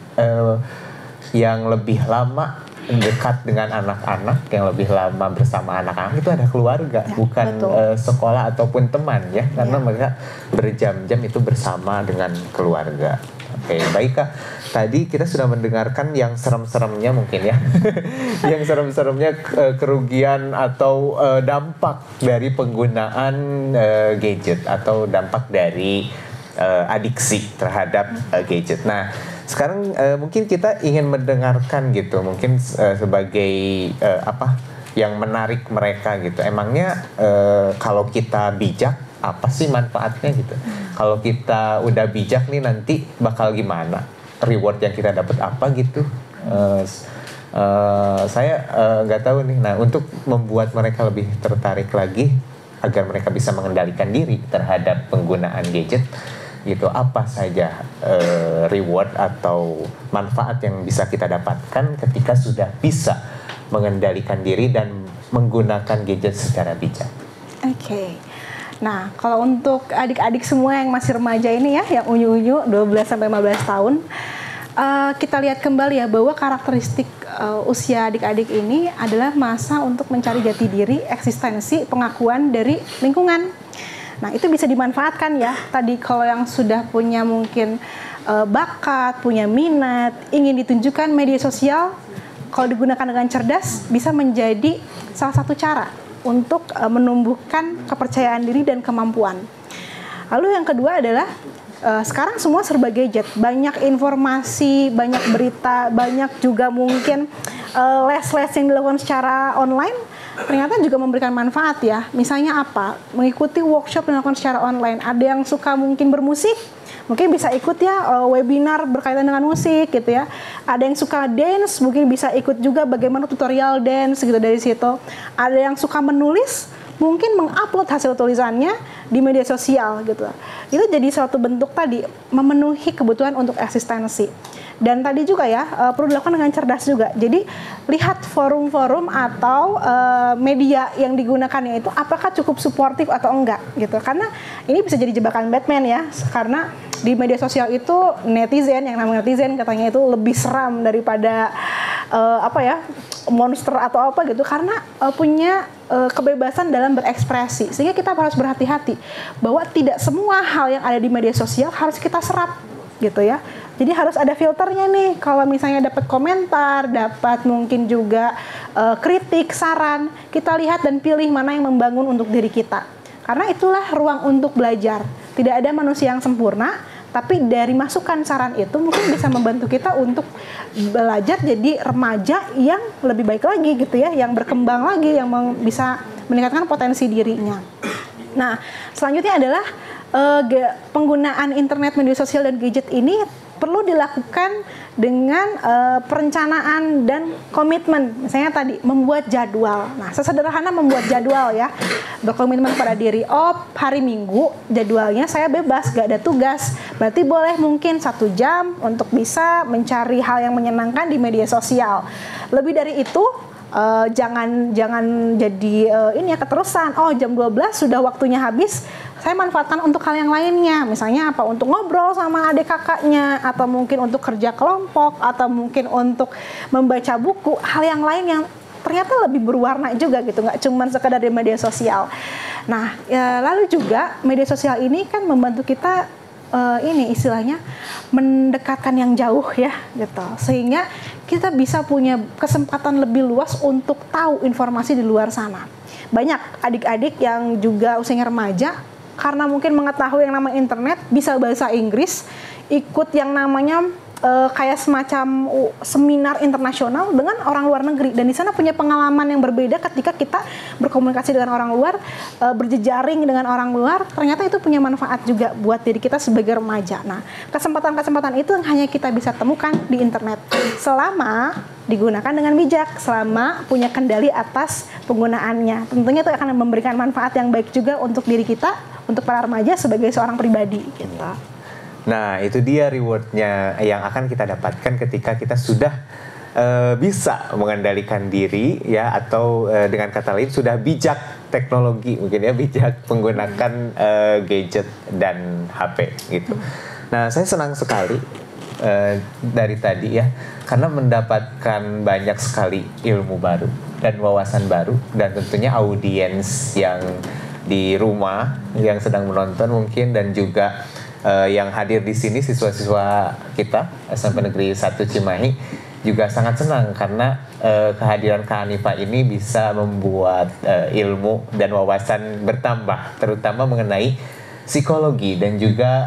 yang lebih lama dekat dengan anak-anak, yang lebih lama bersama anak-anak itu ada keluarga, bukan sekolah ataupun teman ya, karena mereka berjam-jam itu bersama dengan keluarga. Oke, baik Kak. Tadi kita sudah mendengarkan yang serem-seremnya mungkin ya. Yang serem-seremnya kerugian atau dampak dari penggunaan gadget atau dampak dari adiksi terhadap gadget. Nah, sekarang mungkin kita ingin mendengarkan gitu, mungkin sebagai apa yang menarik mereka gitu. Emangnya kalau kita bijak apa sih manfaatnya gitu? Kalau kita udah bijak nih nanti bakal gimana? Reward yang kita dapat apa gitu? Saya nggak tahu nih. Nah, untuk membuat mereka lebih tertarik lagi agar mereka bisa mengendalikan diri terhadap penggunaan gadget gitu, apa saja reward atau manfaat yang bisa kita dapatkan ketika sudah bisa mengendalikan diri dan menggunakan gadget secara bijak. Oke. Nah, kalau untuk adik-adik semua yang masih remaja ini ya, yang unyu-unyu 12-15 tahun, kita lihat kembali ya bahwa karakteristik usia adik-adik ini adalah masa untuk mencari jati diri, eksistensi, pengakuan dari lingkungan. Nah, itu bisa dimanfaatkan ya. Tadi kalau yang sudah punya mungkin bakat, punya minat, ingin ditunjukkan media sosial, kalau digunakan dengan cerdas bisa menjadi salah satu cara untuk menumbuhkan kepercayaan diri dan kemampuan. Lalu yang kedua adalah sekarang semua serba gadget, banyak informasi, banyak berita, banyak juga mungkin les-les yang dilakukan secara online ternyata juga memberikan manfaat ya. Misalnya apa? Mengikuti workshop yang dilakukan secara online. Ada yang suka mungkin bermusik, mungkin bisa ikut ya webinar berkaitan dengan musik gitu ya. Ada yang suka dance, mungkin bisa ikut juga bagaimana tutorial dance gitu dari situ. Ada yang suka menulis, mungkin mengupload hasil tulisannya di media sosial gitu. Itu jadi suatu bentuk tadi memenuhi kebutuhan untuk eksistensi. Dan tadi juga ya perlu dilakukan dengan cerdas juga. Jadi lihat forum-forum atau media yang digunakannya itu apakah cukup suportif atau enggak gitu. Karena ini bisa jadi jebakan Batman ya. Karena di media sosial itu netizen, yang namanya netizen katanya itu lebih seram daripada monster atau apa gitu. Karena punya kebebasan dalam berekspresi. Sehingga kita harus berhati-hati bahwa tidak semua hal yang ada di media sosial harus kita serap gitu ya. Jadi harus ada filternya nih. Kalau misalnya dapat komentar, dapat mungkin juga kritik, saran, kita lihat dan pilih mana yang membangun untuk diri kita. Karena itulah ruang untuk belajar. Tidak ada manusia yang sempurna, tapi dari masukan saran itu mungkin bisa membantu kita untuk belajar jadi remaja yang lebih baik lagi gitu ya, yang berkembang lagi, yang bisa meningkatkan potensi dirinya. Nah, selanjutnya adalah penggunaan internet, media sosial, dan gadget ini perlu dilakukan dengan perencanaan dan komitmen. Misalnya tadi membuat jadwal. Nah, sesederhana membuat jadwal ya. Berkomitmen pada diri. Oh, hari Minggu jadwalnya saya bebas, gak ada tugas. Berarti boleh mungkin 1 jam untuk bisa mencari hal yang menyenangkan di media sosial. Lebih dari itu, jangan jadi ini ya keterusan. Oh, jam 12 sudah waktunya habis. Saya manfaatkan untuk hal yang lainnya, misalnya apa, untuk ngobrol sama adik kakaknya, atau mungkin untuk kerja kelompok, atau mungkin untuk membaca buku, hal yang lain yang ternyata lebih berwarna juga gitu, nggak cuma sekedar di media sosial. Nah, lalu juga media sosial ini kan membantu kita ini istilahnya mendekatkan yang jauh ya gitu, sehingga kita bisa punya kesempatan lebih luas untuk tahu informasi di luar sana. Banyak adik-adik yang juga usianya remaja, karena mungkin mengetahui yang namanya internet, bisa bahasa Inggris, ikut yang namanya kayak semacam seminar internasional dengan orang luar negeri, dan di sana punya pengalaman yang berbeda ketika kita berkomunikasi dengan orang luar, berjejaring dengan orang luar, ternyata itu punya manfaat juga buat diri kita sebagai remaja. Nah, kesempatan-kesempatan itu yang hanya kita bisa temukan di internet selama digunakan dengan bijak, selama punya kendali atas penggunaannya. Tentunya itu akan memberikan manfaat yang baik juga untuk diri kita, untuk para remaja sebagai seorang pribadi gitu. Nah, itu dia rewardnya yang akan kita dapatkan ketika kita sudah bisa mengendalikan diri ya, atau dengan kata lain sudah bijak teknologi, mungkin ya, bijak menggunakan gadget dan HP gitu. Nah, saya senang sekali dari tadi ya, karena mendapatkan banyak sekali ilmu baru dan wawasan baru, dan tentunya audiens yang di rumah yang sedang menonton mungkin, dan juga yang hadir di sini siswa-siswa kita SMP Negeri 1 Cimahi juga sangat senang karena kehadiran Kak Hanifah ini bisa membuat ilmu dan wawasan bertambah, terutama mengenai psikologi dan juga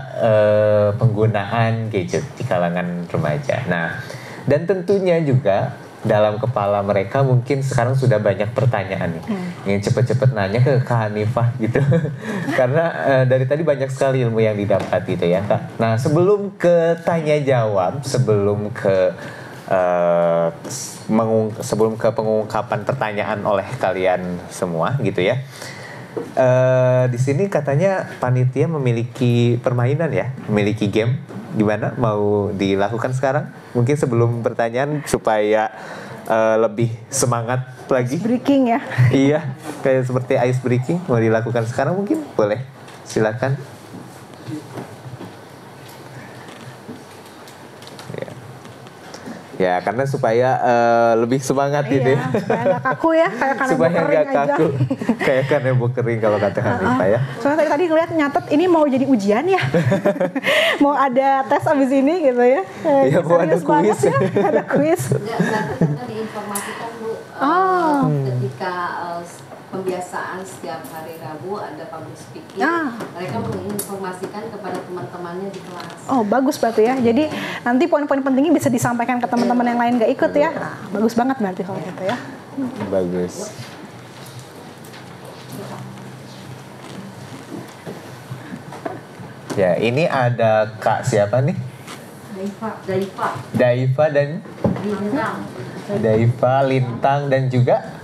penggunaan gadget di kalangan remaja. Nah, dan tentunya juga dalam kepala mereka mungkin sekarang sudah banyak pertanyaan nih, ingin cepet-cepet nanya ke Kak Hanifah gitu, karena dari tadi banyak sekali ilmu yang didapat gitu ya Kak. Nah, sebelum ke tanya jawab, sebelum ke pengungkapan pertanyaan oleh kalian semua gitu ya. Di sini katanya panitia memiliki permainan ya, memiliki game. Gimana mau dilakukan sekarang? Mungkin sebelum pertanyaan supaya lebih semangat lagi. Ice breaking ya. Iya, kayak seperti ice breaking mau dilakukan sekarang mungkin boleh. Silakan. Ya, karena supaya lebih semangat ini. Iya, supaya nggak kaku ya, kayak kanebo supaya kering nggak aja. kaku, kayak kanebo kering kalau kata Hanifah ya. Soalnya tadi ngeliat nyatet ini mau jadi ujian ya, mau ada tes abis ini gitu ya. Iya, mau ada Serius banget kuis. ya, ada kuis. Karena diinformasikan Bu, ketika pembiasaan setiap hari Rabu ada public speaking, mereka menginformasikan kepada teman-temannya di kelas. Oh, bagus berarti ya. Jadi nanti poin-poin pentingnya bisa disampaikan ke teman-teman yang lain gak ikut ya. Nah, bagus banget berarti kalau gitu ya. Bagus. Ya, ini ada Kak siapa nih? Daifa dan Daifa, Lintang dan juga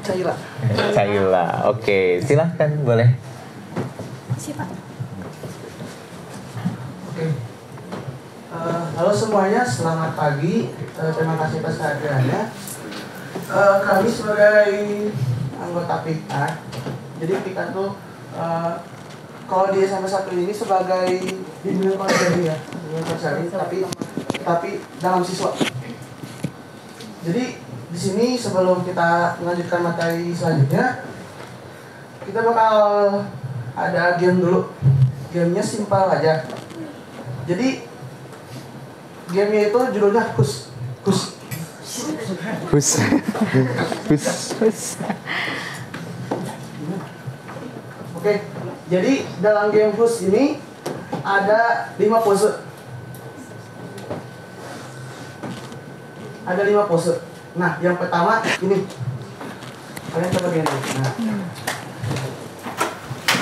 Caila. Oke, silahkan boleh. Siapa? Oke. Halo semuanya, selamat pagi. Terima kasih atas kehadirannya. Kami sebagai anggota PIKA, jadi PIKA tuh kalau di SMP 1 ini sebagai bimbingan konseri ya, bimbingan konseri, tapi dalam siswa. Jadi di sini sebelum kita melanjutkan materi selanjutnya, kita bakal ada game dulu. Gamenya simpel aja. Jadi gamenya itu judulnya Hus. Oke, jadi dalam game Hus ini ada 5 pose. Ada 5 pose. Nah, yang pertama ini. Kalian coba gini. Nah.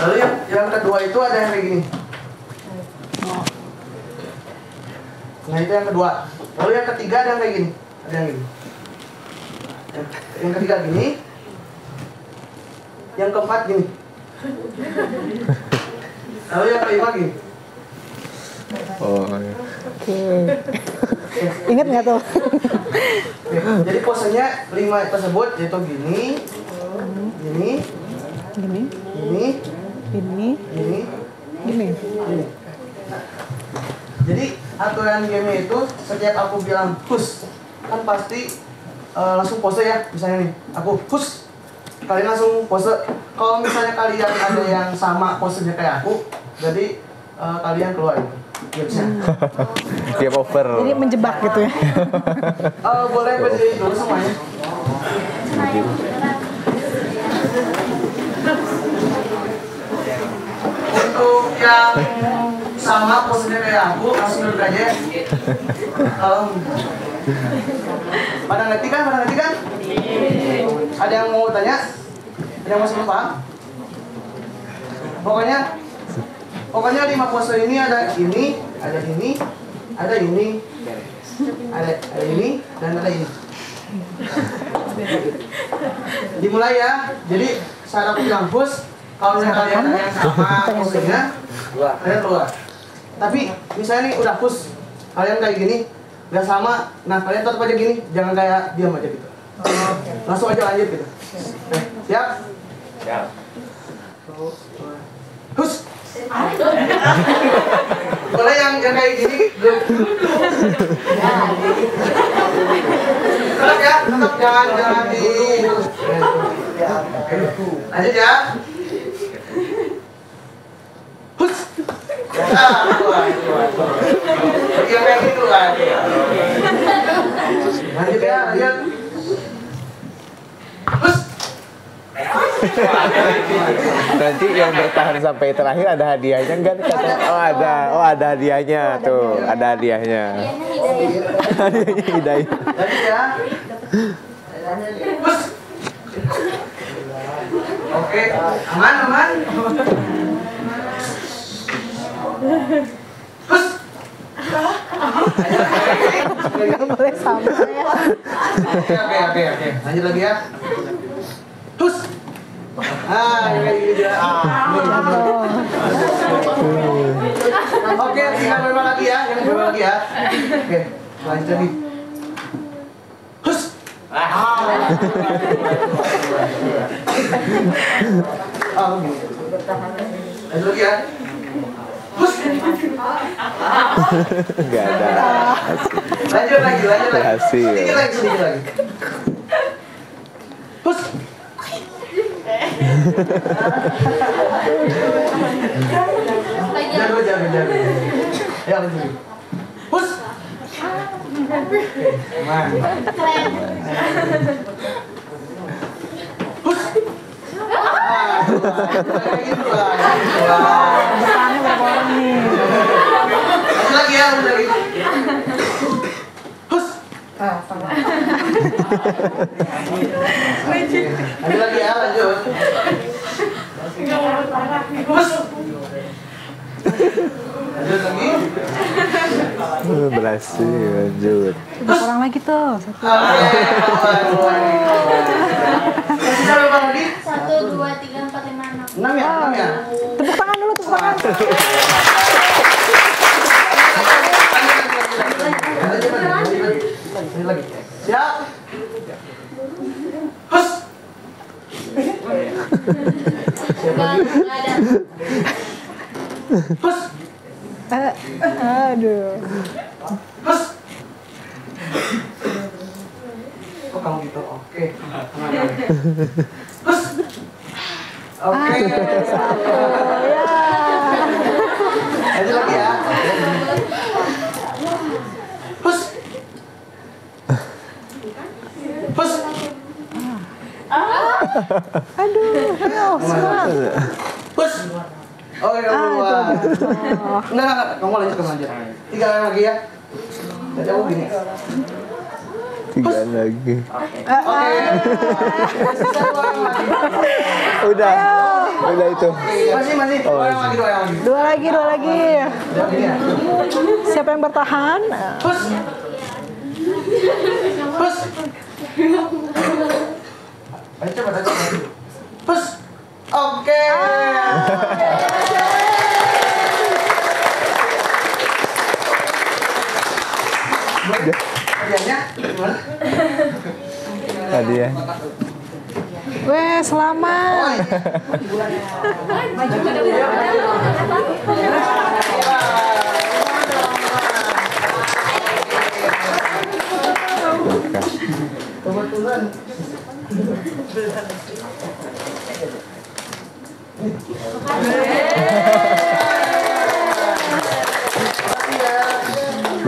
Lalu yang kedua itu ada yang kayak gini. Nah, itu yang kedua. Lalu yang ketiga ada yang kayak gini. Ada yang gini. Yang ketiga gini. Yang keempat gini. Lalu yang kelima gini. Oh. Oke. Ingat nggak tuh? Jadi posenya 5 tersebut yaitu gini, gini, Gini, gini, gini, gini, gini. gini. Jadi aturan game itu setiap aku bilang Hus, kan pasti langsung pose ya. Misalnya nih, aku Hus, kalian langsung pose. Kalau misalnya kalian ada yang sama posenya kayak aku, jadi kalian keluar gamesnya. Game over. Jadi menjebak gitu ya. Boleh berdiri dulu semuanya. Untuk yang sama posenya kayak aku, langsung duduk aja. Pada ngerti kan? Ada yang mau tanya? Ada yang masih belum paham? Pokoknya 5 pose ini ada ini, ada ini, ada ini, ada ini, dan ada ini. Dimulai ya. Jadi saat aku bilang Hus, kalau kalian ada yang sama posenya, kalian keluar. Tapi misalnya nih udah Hus, kalian kayak gini, nggak sama, nah kalian tetap aja gini, jangan kayak diam aja gitu. Langsung aja lanjut gitu. Siap? Siap. Hus. Boleh yang kayak gini tetap jangan di lanjut ya. Hus. Yang kayak gitu kan. Lanjut ya, lanjut. Terus. Nanti yang bertahan sampai terakhir ada hadiahnya enggak nih kata? Oh ada hadiahnya tuh, ada hadiahnya. Hadiahnya hidayah. Lanjut ya. Terus. Oke, aman. Terus. Nggak boleh sama ya. Oke. Lanjut lagi ya. Terus. Kayak gitu ya. Oke, tinggal berapa lagi ya? Oke, lanjut lagi. Terus. Lanjut lagi ya. Terus. Enggak ada. Lanjut lagi. Berhasil. Sedikit lagi. Terus. Jago. Ya, lanjut. Terus. Aman. Terus. Kayak gitu lah. Pesannya berapa orang nih? Lanjut lagi ya, Terus. Lanjut lagi ya, lanjut. Terus. Lanjut lagi. Berhasil, lanjut. Berapa orang lagi tuh? Satu. Sisa berapa lagi? 1, 2, 3, 4, 5, 6. 6 ya? Tepuk tangan dulu, tepuk tangan. Lanjut lagi. Siap. Hus. Nggak ada. Hus. Aduh. Hus. Kok kamu gitu? Oke. Hus. Oke. Lanjut lagi ya. Hus. Hus. Aduh, ayo, semangat. Hus. Oke, kamu keluar. Enggak, kamu lanjut. 3 kali lagi ya. Tadi aku gini. 3 lagi. Oke. Sisa 2 yang lagi. Udah itu. Masih. 2 yang lagi. Dua lagi. Udah gini ya. Siapa yang bertahan? Hus. Ayo coba tadi. Hus. Oke. Hadiahnya gimana? Hadiah. Weh, selamat. Kebetulan.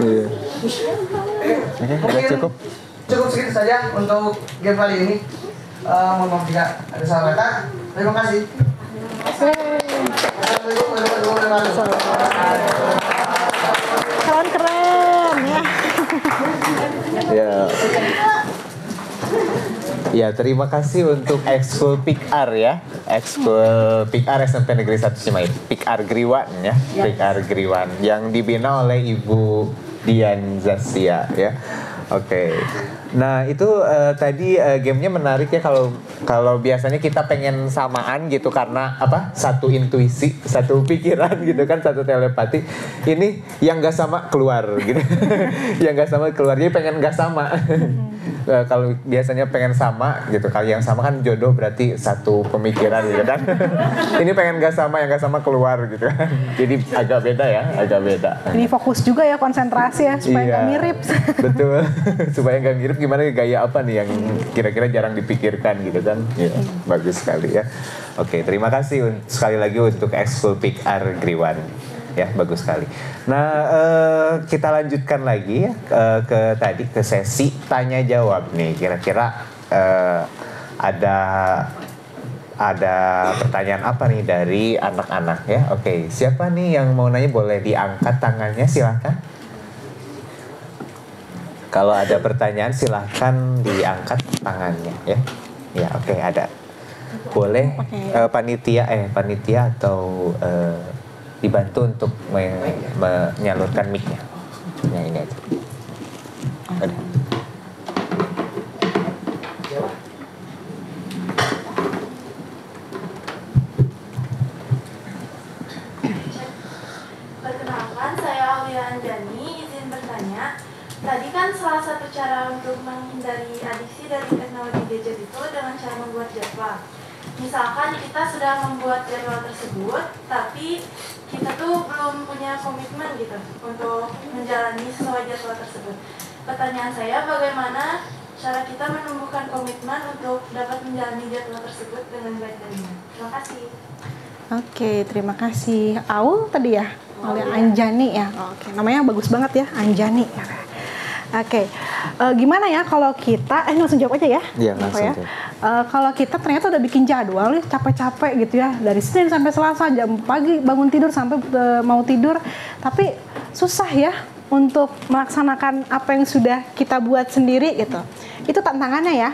Iya. Oke, udah cukup. Cukup segitu saja untuk game kali ini. Mohon maaf jika ada salah kata. Terima kasih. Keren ya. Ya. Ya, terima kasih untuk Ekskul PIKAR ya. Ekskul PIKAR SMP Negeri 1 Cimahi. PIKAR Griwan ya. PIKAR Griwan yang dibina oleh Ibu Dian Zastia ya. Oke. Nah, itu tadi gamenya menarik ya kalau biasanya kita pengen samaan gitu karena apa? Satu intuisi, satu pikiran gitu kan, satu telepati. Ini yang enggak sama keluar gitu. Yang enggak sama keluar. Jadi pengen enggak sama. Kalau biasanya pengen sama gitu, kalau yang sama kan jodoh berarti satu pemikiran gitu kan. Ini pengen gak sama, yang gak sama keluar gitu kan. Jadi agak beda ya, agak beda. Ini fokus juga ya, konsentrasi ya, supaya nggak mirip. Betul, supaya nggak mirip gimana gaya apa nih yang kira-kira jarang dipikirkan gitu kan. Ya, bagus sekali ya. Oke, terima kasih sekali lagi untuk Ekskul PIKAR Griwan. Ya, bagus sekali. Nah, kita lanjutkan lagi ya ke sesi tanya jawab nih. Kira-kira ada pertanyaan apa nih dari anak-anak ya? Oke, siapa nih yang mau nanya boleh diangkat tangannya, silakan. Kalau ada pertanyaan silahkan diangkat tangannya ya. Ya, oke, ada. Boleh panitia atau dibantu untuk menyalurkan mic-nya. Nah, ini aja. Ada. Perkenalkan, saya Aulia Anjani, izin bertanya. Tadi kan salah satu cara untuk menghindari adiksi dari teknologi gadget itu dengan cara membuat jadwal. Misalkan kita sudah membuat jadwal tersebut, tapi kita tuh belum punya komitmen gitu untuk menjalani sesuai jadwal tersebut. Pertanyaan saya, bagaimana cara kita menumbuhkan komitmen untuk dapat menjalani jadwal tersebut dengan baik dan benar? Terima kasih. Oke, terima kasih. Aul tadi ya? Oleh Anjani ya? Oke, namanya bagus banget ya, Anjani. Oke, gimana ya kalau kita, langsung jawab aja ya? Iya, langsung ya? Kalau kita ternyata udah bikin jadwal nih, capek-capek gitu ya, dari Senin sampai Selasa, jam pagi bangun tidur sampai mau tidur, tapi susah ya untuk melaksanakan apa yang sudah kita buat sendiri gitu. Itu tantangannya ya.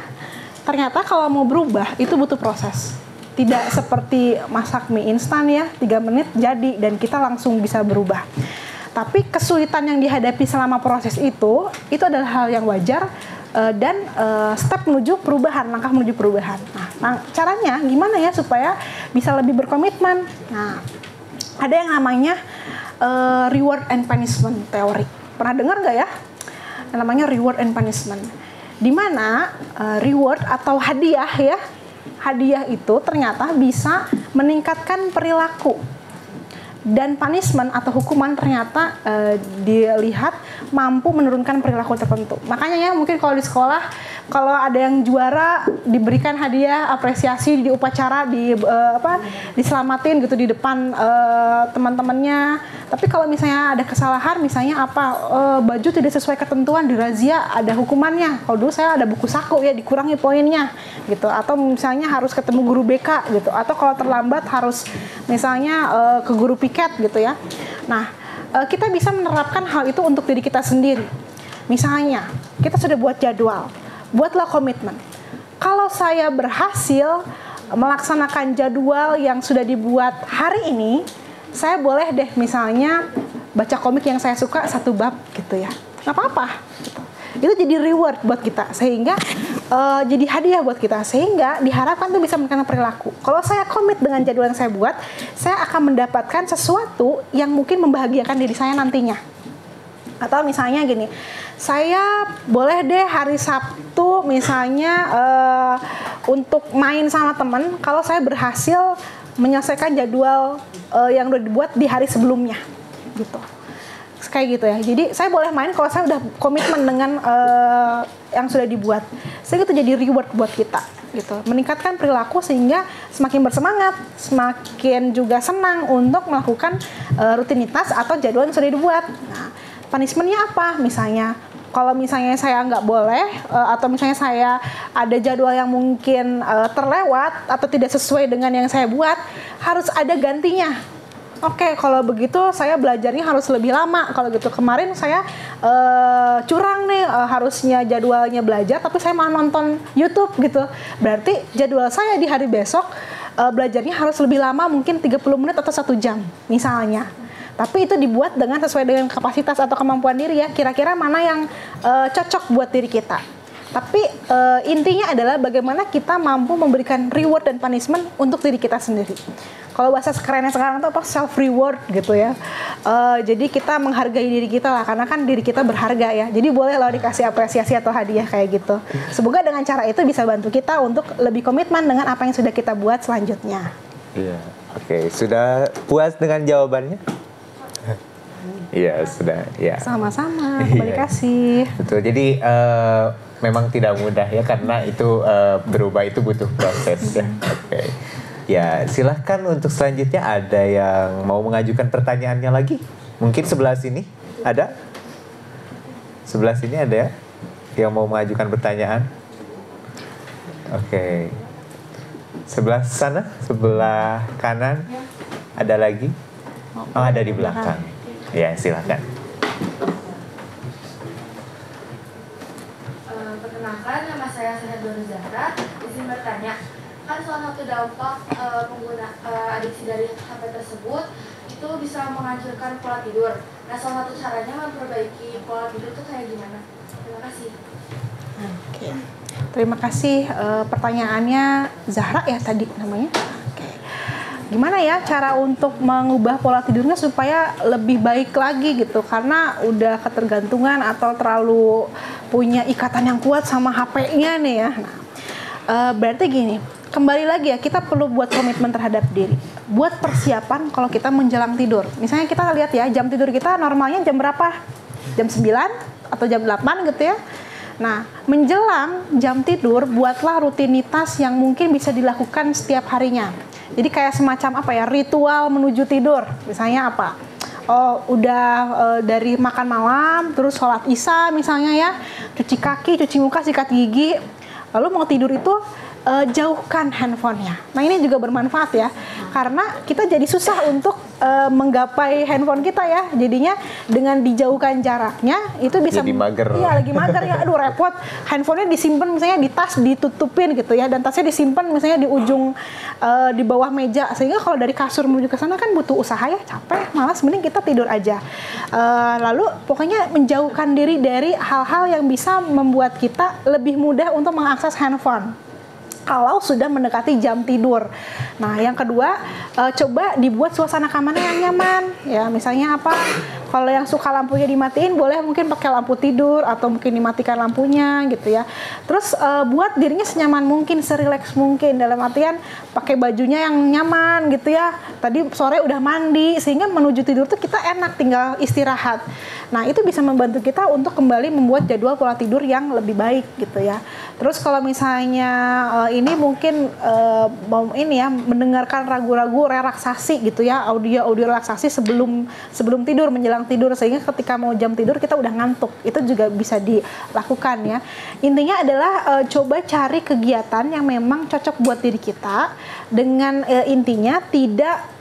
Ternyata kalau mau berubah, itu butuh proses. Tidak seperti masak mie instan ya, 3 menit jadi dan kita langsung bisa berubah. Tapi kesulitan yang dihadapi selama proses itu adalah hal yang wajar dan step menuju perubahan, langkah menuju perubahan. Nah, caranya gimana ya supaya bisa lebih berkomitmen? Nah, ada yang namanya reward and punishment teori. Pernah dengar nggak ya? Yang namanya reward and punishment. Di mana reward atau hadiah ya, hadiah itu ternyata bisa meningkatkan perilaku. Dan punishment atau hukuman ternyata dilihat mampu menurunkan perilaku tertentu. Makanya ya mungkin kalau di sekolah, kalau ada yang juara diberikan hadiah, apresiasi di upacara, diselamatin gitu di depan teman-temannya. Tapi kalau misalnya ada kesalahan, misalnya baju tidak sesuai ketentuan, dirazia, ada hukumannya. Kalau dulu saya ada buku saku ya, dikurangi poinnya gitu. Atau misalnya harus ketemu guru BK gitu. Atau kalau terlambat harus misalnya ke guru piket gitu ya. Nah, kita bisa menerapkan hal itu untuk diri kita sendiri. Misalnya, kita sudah buat jadwal, buatlah komitmen. Kalau saya berhasil melaksanakan jadwal yang sudah dibuat hari ini, saya boleh deh misalnya baca komik yang saya suka 1 bab gitu ya. Nggak apa-apa. Gitu. Itu jadi reward buat kita, sehingga jadi hadiah buat kita, sehingga diharapkan itu bisa meningkatkan perilaku. Kalau saya komit dengan jadwal yang saya buat, saya akan mendapatkan sesuatu yang mungkin membahagiakan diri saya nantinya. Atau misalnya gini, saya boleh deh hari Sabtu misalnya untuk main sama teman, kalau saya berhasil menyelesaikan jadwal yang udah dibuat di hari sebelumnya gitu. Kayak gitu ya. Jadi saya boleh main kalau saya udah komitmen dengan yang sudah dibuat. Sehingga itu jadi reward buat kita gitu. Meningkatkan perilaku sehingga semakin bersemangat, semakin juga senang untuk melakukan rutinitas atau jadwal yang sudah dibuat. Nah, punishment-nya apa? Misalnya kalau misalnya saya nggak boleh atau misalnya saya ada jadwal yang mungkin terlewat atau tidak sesuai dengan yang saya buat, harus ada gantinya. Oke, kalau begitu saya belajarnya harus lebih lama. Kalau gitu kemarin saya curang nih, harusnya jadwalnya belajar, tapi saya malah nonton YouTube gitu. Berarti jadwal saya di hari besok belajarnya harus lebih lama, mungkin 30 menit atau 1 jam misalnya. Tapi itu dibuat dengan sesuai dengan kapasitas atau kemampuan diri ya. Kira-kira mana yang cocok buat diri kita. Tapi intinya adalah bagaimana kita mampu memberikan reward dan punishment untuk diri kita sendiri. Kalau bahasa kerennya sekarang itu self reward gitu ya. Jadi kita menghargai diri kita lah, karena kan diri kita berharga ya. Jadi boleh loh dikasih apresiasi atau hadiah kayak gitu. Semoga dengan cara itu bisa bantu kita untuk lebih komitmen dengan apa yang sudah kita buat selanjutnya. Iya, oke. Sudah puas dengan jawabannya? Iya, sudah. Ya. Sama-sama, kembali kasih. Betul. Jadi memang tidak mudah ya, karena itu berubah itu butuh proses ya. Oke. Ya, silahkan untuk selanjutnya ada yang mau mengajukan pertanyaannya lagi? Mungkin sebelah sini ada? Sebelah sini ada ya? Yang mau mengajukan pertanyaan? Oke. Sebelah sana, sebelah kanan ada lagi? Oh, ada di belakang. Ya, silakan. Perkenalkan, nama saya Sanadura Zahra. Izin bertanya, kan salah satu dampak pengguna adiksi dari HP tersebut itu bisa menghancurkan pola tidur. Nah, salah satu caranya memperbaiki pola tidur itu kayak gimana? Terima kasih. Oke. Terima kasih pertanyaannya Zahra ya tadi namanya. Oke. Gimana ya cara untuk mengubah pola tidurnya supaya lebih baik lagi gitu, karena udah ketergantungan atau terlalu punya ikatan yang kuat sama HP-nya nih ya. Nah, berarti gini, kembali lagi ya, kita perlu buat komitmen terhadap diri, buat persiapan kalau kita menjelang tidur. Misalnya kita lihat ya, jam tidur kita normalnya jam berapa? Jam 9 atau jam 8 gitu ya. Nah, menjelang jam tidur, buatlah rutinitas yang mungkin bisa dilakukan setiap harinya. Jadi kayak semacam apa ya, ritual menuju tidur. Misalnya apa? Oh, udah dari makan malam, terus sholat isya misalnya ya, cuci kaki, cuci muka, sikat gigi. Lalu mau tidur itu jauhkan handphonenya. Nah, ini juga bermanfaat ya, karena kita jadi susah untuk menggapai handphone kita ya. Jadinya dengan dijauhkan jaraknya itu bisa jadi mager. Iya, lagi mager ya. Aduh repot. Handphonenya disimpan misalnya di tas, ditutupin gitu ya, dan tasnya disimpan misalnya di ujung di bawah meja, sehingga kalau dari kasur menuju ke sana kan butuh usaha ya, capek, malas, mending kita tidur aja. Lalu pokoknya menjauhkan diri dari hal-hal yang bisa membuat kita lebih mudah untuk mengakses handphone kalau sudah mendekati jam tidur. Nah, yang kedua, coba dibuat suasana kamarnya yang nyaman. Ya, misalnya apa? Kalau yang suka lampunya dimatiin, boleh mungkin pakai lampu tidur atau mungkin dimatikan lampunya gitu ya. Terus buat dirinya senyaman mungkin, serileks mungkin. Dalam artian pakai bajunya yang nyaman gitu ya. Tadi sore udah mandi, sehingga menuju tidur tuh kita enak, tinggal istirahat. Nah, itu bisa membantu kita untuk kembali membuat jadwal pola tidur yang lebih baik gitu ya. Terus kalau misalnya ini mungkin mau ini ya, mendengarkan ragu-ragu relaksasi gitu ya, audio relaksasi sebelum tidur, menjelang tidur, sehingga ketika mau jam tidur kita udah ngantuk. Itu juga bisa dilakukan ya. Intinya adalah coba cari kegiatan yang memang cocok buat diri kita, dengan intinya tidak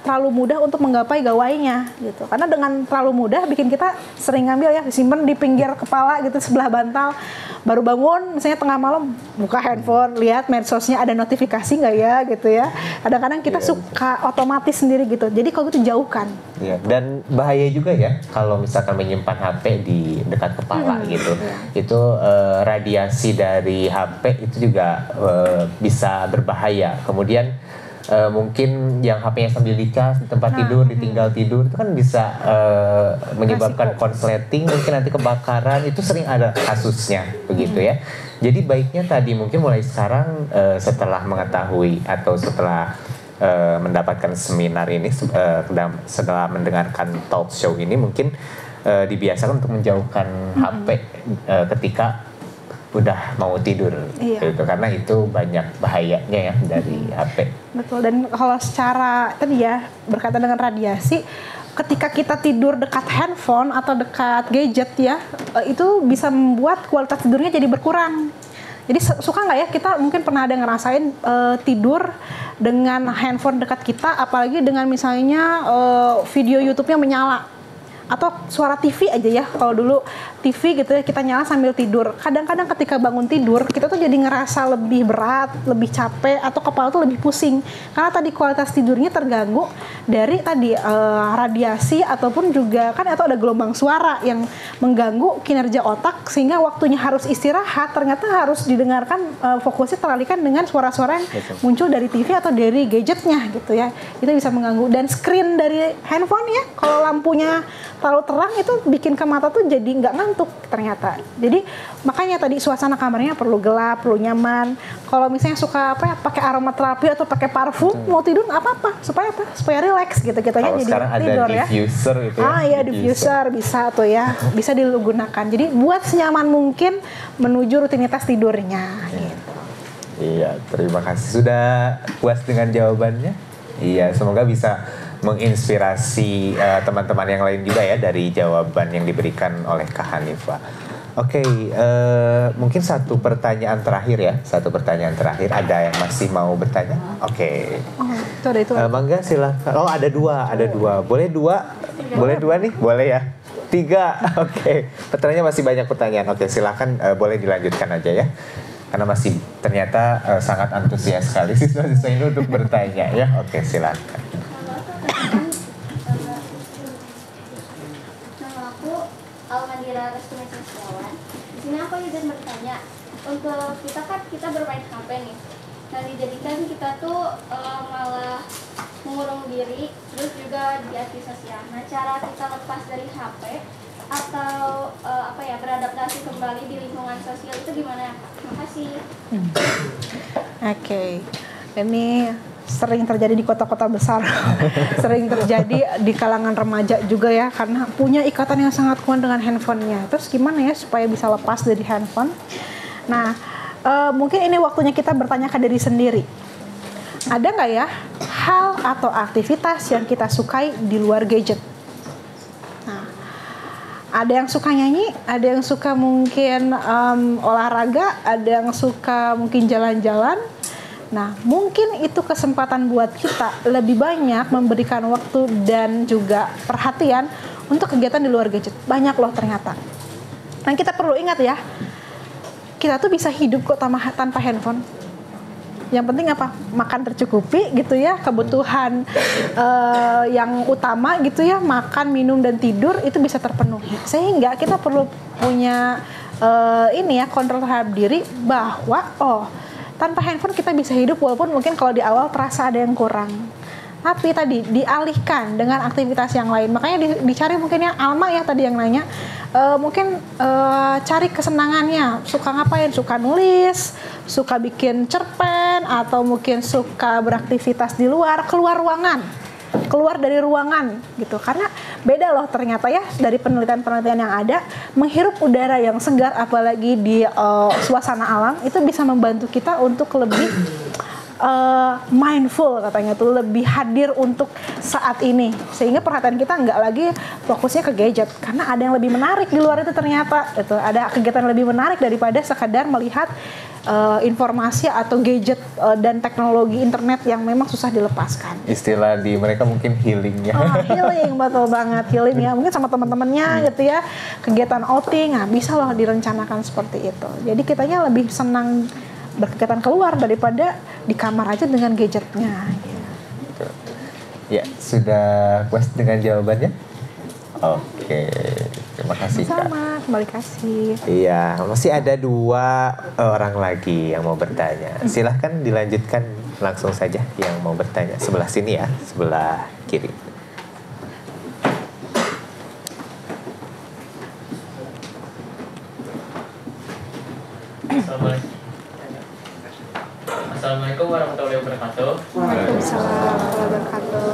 terlalu mudah untuk menggapai gawainya gitu. Karena dengan terlalu mudah bikin kita sering ngambil ya, disimpan di pinggir kepala gitu, sebelah bantal. Baru bangun misalnya tengah malam, buka handphone, lihat medsosnya ada notifikasi nggak ya gitu ya. Kadang-kadang kita suka otomatis sendiri gitu. Jadi kalau gitu jauhkan. Iya, dan bahaya juga ya kalau misalkan menyimpan HP di dekat kepala gitu. Itu radiasi dari HP itu juga bisa berbahaya. Kemudian mungkin yang HP-nya sambil dicas di tempat tidur, ditinggal tidur, itu kan bisa menyebabkan konsleting, mungkin nanti kebakaran, itu sering ada kasusnya begitu ya. Jadi baiknya tadi mungkin mulai sekarang setelah mengetahui atau setelah mendapatkan seminar ini, setelah mendengarkan talk show ini, mungkin dibiasakan untuk menjauhkan HP ketika udah mau tidur, gitu, karena itu banyak bahayanya ya dari HP. Betul, dan kalau secara tadi ya berkaitan dengan radiasi, ketika kita tidur dekat handphone atau dekat gadget ya, itu bisa membuat kualitas tidurnya jadi berkurang. Jadi suka nggak ya, kita mungkin pernah ada ngerasain tidur dengan handphone dekat kita, apalagi dengan misalnya video YouTube-nya menyala. Atau suara TV aja ya, kalau dulu TV gitu ya kita nyala sambil tidur. Kadang-kadang ketika bangun tidur kita tuh jadi ngerasa lebih berat, lebih capek, atau kepala tuh lebih pusing. Karena tadi kualitas tidurnya terganggu dari tadi radiasi, ataupun juga kan atau ada gelombang suara yang mengganggu kinerja otak, sehingga waktunya harus istirahat ternyata harus didengarkan, fokusnya teralihkan dengan suara-suara yang muncul dari TV atau dari gadgetnya gitu ya. Itu bisa mengganggu. Dan screen dari handphone ya, kalau lampunya terlalu terang itu bikin ke mata tuh jadi nggak ngantuk ternyata. Jadi makanya tadi suasana kamarnya perlu gelap, perlu nyaman. Kalau misalnya suka apa ya, pakai aromaterapi atau pakai parfum, mau tidur nggak apa-apa, supaya apa? Supaya relax gitu kitanya. Jadi sekarang tidur ada diffuser ya. gitu ya. Iya, diffuser bisa tuh ya, bisa digunakan. Jadi buat senyaman mungkin menuju rutinitas tidurnya gitu. Iya, terima kasih. Sudah puas dengan jawabannya? Iya, semoga bisa menginspirasi teman-teman yang lain juga ya dari jawaban yang diberikan oleh Kak Hanifah. Oke, mungkin satu pertanyaan terakhir ya. Satu pertanyaan terakhir. Ada yang masih mau bertanya? Oke. Oh, itu ada itu. Mangga silakan. Oh, ada dua. Boleh dua? Boleh dua nih? Boleh ya? 3. Oke. Pertanyaannya masih banyak pertanyaan. Oke, silakan boleh dilanjutkan aja ya. Karena masih ternyata sangat antusias sekali siswa-siswa ini untuk bertanya ya. Oke, silakan. Nama aku Almandira Restumi Setiawan. Di sini aku izin bertanya, untuk kita bermain HP nih. Nah, dijadikan kita tuh malah mengurung diri, terus juga di sosial. Nah, cara kita lepas dari HP atau beradaptasi kembali di lingkungan sosial itu gimana ya? Terima kasih. Oke. Ini sering terjadi di kota-kota besar, sering terjadi di kalangan remaja juga ya, karena punya ikatan yang sangat kuat dengan handphonenya. Terus gimana ya supaya bisa lepas dari handphone? Nah, mungkin ini waktunya kita bertanya ke diri sendiri. Ada nggak ya hal atau aktivitas yang kita sukai di luar gadget? Nah, ada yang suka nyanyi, ada yang suka mungkin olahraga, ada yang suka mungkin jalan-jalan. Nah, mungkin itu kesempatan buat kita lebih banyak memberikan waktu dan juga perhatian untuk kegiatan di luar gadget. Banyak loh ternyata. Nah, kita perlu ingat ya, kita tuh bisa hidup kok tanpa handphone. Yang penting apa? Makan tercukupi gitu ya, kebutuhan yang utama gitu ya, makan, minum, dan tidur itu bisa terpenuhi. Sehingga kita perlu punya kontrol terhadap diri bahwa tanpa handphone kita bisa hidup walaupun mungkin kalau di awal terasa ada yang kurang. Tapi tadi dialihkan dengan aktivitas yang lain. Makanya dicari mungkin yang Alma ya tadi yang nanya. Mungkin cari kesenangannya. Suka ngapain? Suka nulis, suka bikin cerpen, atau mungkin suka beraktivitas di luar, keluar ruangan. Keluar dari ruangan gitu. Karena beda loh ternyata ya dari penelitian-penelitian yang ada, menghirup udara yang segar apalagi di suasana alam itu bisa membantu kita untuk lebih mindful, katanya tuh lebih hadir untuk saat ini, sehingga perhatian kita nggak lagi fokusnya ke gadget, karena ada yang lebih menarik di luar itu ternyata itu ada kegiatan lebih menarik daripada sekadar melihat informasi atau gadget dan teknologi internet yang memang susah dilepaskan. Istilah di mereka mungkin healing ya. Healing, betul banget, healing ya. Mungkin sama teman-temannya gitu ya, kegiatan outing, nah bisa loh direncanakan seperti itu. Jadi kitanya lebih senang berkegiatan keluar daripada di kamar aja dengan gadgetnya. Ya, sudah puas dengan jawabannya? Oke, terima kasih Kak. Sama, kembali kasih. Iya, masih ada 2 orang lagi yang mau bertanya. Silahkan dilanjutkan langsung saja yang mau bertanya. Sebelah sini ya, sebelah kiri. Assalamualaikum warahmatullahi wabarakatuh. Waalaikumsalam warahmatullahi wabarakatuh.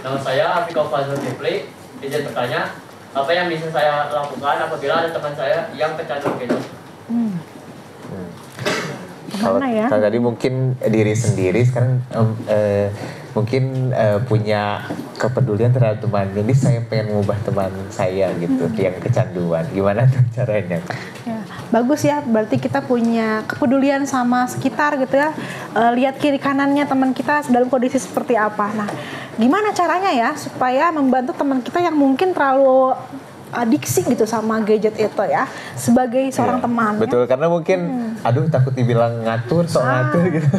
Nama saya Afiko Fazul Kifli. Izin bertanya, apa yang bisa saya lakukan apabila ada teman saya yang kecanduan gadget? Kalau ya? tadi mungkin diri sendiri, sekarang mungkin punya kepedulian terhadap teman. Jadi saya pengen mengubah teman saya gitu yang kecanduan. Gimana tuh caranya, Kak? Ya, bagus ya, berarti kita punya kepedulian sama sekitar gitu ya. Lihat kiri kanannya teman kita dalam kondisi seperti apa. Nah, gimana caranya ya supaya membantu teman kita yang mungkin terlalu adiksi gitu sama gadget itu ya, sebagai seorang teman. Betul, karena mungkin aduh takut dibilang ngatur, ngatur gitu.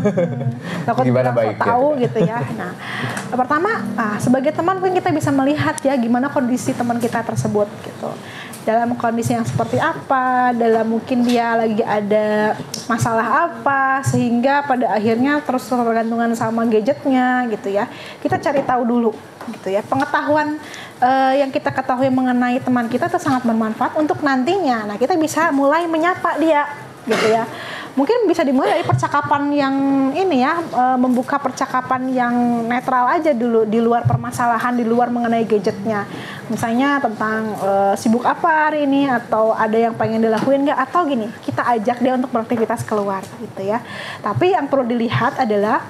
Takut gimana dibilang tahu gitu ya. Nah, pertama sebagai teman mungkin kita bisa melihat ya gimana kondisi teman kita tersebut gitu. Dalam kondisi yang seperti apa, dalam mungkin dia lagi ada masalah apa, sehingga pada akhirnya terus tergantungan sama gadgetnya gitu ya. Kita cari tahu dulu gitu ya. Pengetahuan yang kita ketahui mengenai teman kita itu sangat bermanfaat untuk nantinya. Nah, kita bisa mulai menyapa dia gitu ya. mungkin bisa dimulai dari percakapan yang ini ya, membuka percakapan yang netral aja dulu, di luar permasalahan, di luar mengenai gadgetnya. Misalnya tentang sibuk apa hari ini, atau ada yang pengen dilakuin nggak, atau gini, kita ajak dia untuk beraktivitas keluar gitu ya. Tapi yang perlu dilihat adalah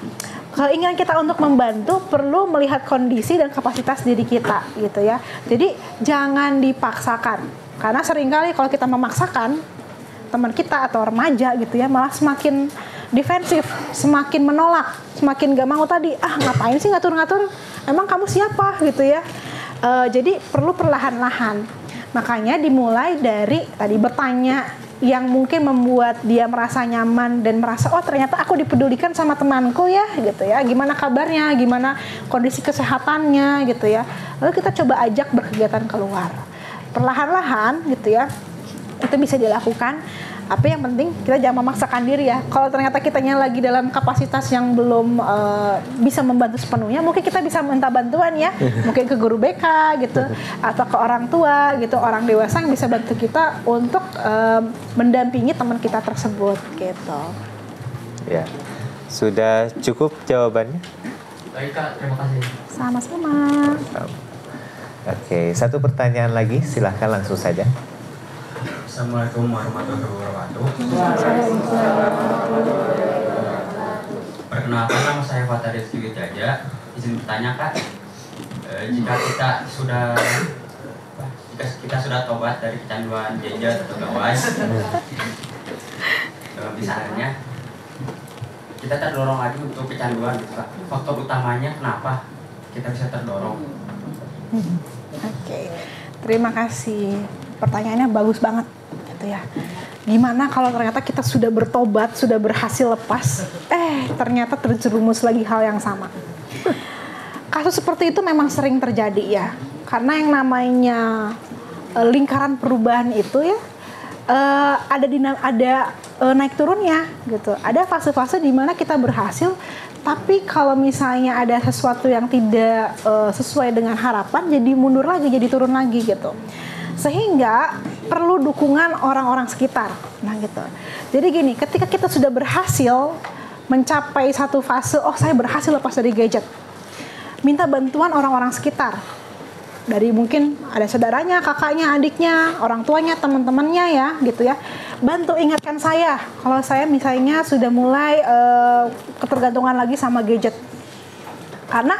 keinginan kita untuk membantu perlu melihat kondisi dan kapasitas diri kita gitu ya. Jadi jangan dipaksakan, karena seringkali kalau kita memaksakan teman kita atau remaja gitu ya, malah semakin defensif, semakin menolak, semakin gak mau tadi, ngapain sih ngatur-ngatur, emang kamu siapa gitu ya. Jadi perlu perlahan-lahan. Makanya dimulai dari tadi bertanya yang mungkin membuat dia merasa nyaman dan merasa oh ternyata aku dipedulikan sama temanku ya gitu ya. Gimana kabarnya, gimana kondisi kesehatannya gitu ya. Lalu kita coba ajak berkegiatan keluar. Perlahan-lahan gitu ya. Itu bisa dilakukan. Tapi yang penting kita jangan memaksakan diri ya. Kalau ternyata kitanya lagi dalam kapasitas yang belum bisa membantu sepenuhnya, mungkin kita bisa minta bantuan ya. Mungkin ke guru BK gitu, atau ke orang tua gitu, orang dewasa yang bisa bantu kita untuk mendampingi teman kita tersebut gitu. Ya, sudah cukup jawabannya? Baik Kak, terima kasih. Sama-sama. Oke, satu pertanyaan lagi, silahkan langsung saja. Assalamualaikum warahmatullahi wabarakatuh. Perkenalkan, nama saya Fatah Rizky Jaja. Izin bertanya Kak, jika kita sudah tobat dari kecanduan gadget atau gawai, misalnya kita terdorong lagi untuk kecanduan gitu Kak. Faktor utamanya kenapa kita bisa terdorong? Oke, terima kasih. Pertanyaannya bagus banget gitu ya. Gimana kalau ternyata kita sudah bertobat, sudah berhasil lepas, ternyata terjerumus lagi hal yang sama. Kasus seperti itu memang sering terjadi ya. Karena yang namanya lingkaran perubahan itu ya ada naik turunnya gitu. Ada fase-fase di mana kita berhasil, tapi kalau misalnya ada sesuatu yang tidak sesuai dengan harapan, jadi mundur lagi, jadi turun lagi gitu. Sehingga perlu dukungan orang-orang sekitar. Nah gitu. Jadi gini, ketika kita sudah berhasil mencapai satu fase, oh saya berhasil lepas dari gadget, minta bantuan orang-orang sekitar. Dari mungkin ada saudaranya, kakaknya, adiknya, orang tuanya, teman-temannya ya gitu ya. Bantu ingatkan saya kalau saya misalnya sudah mulai ketergantungan lagi sama gadget. Karena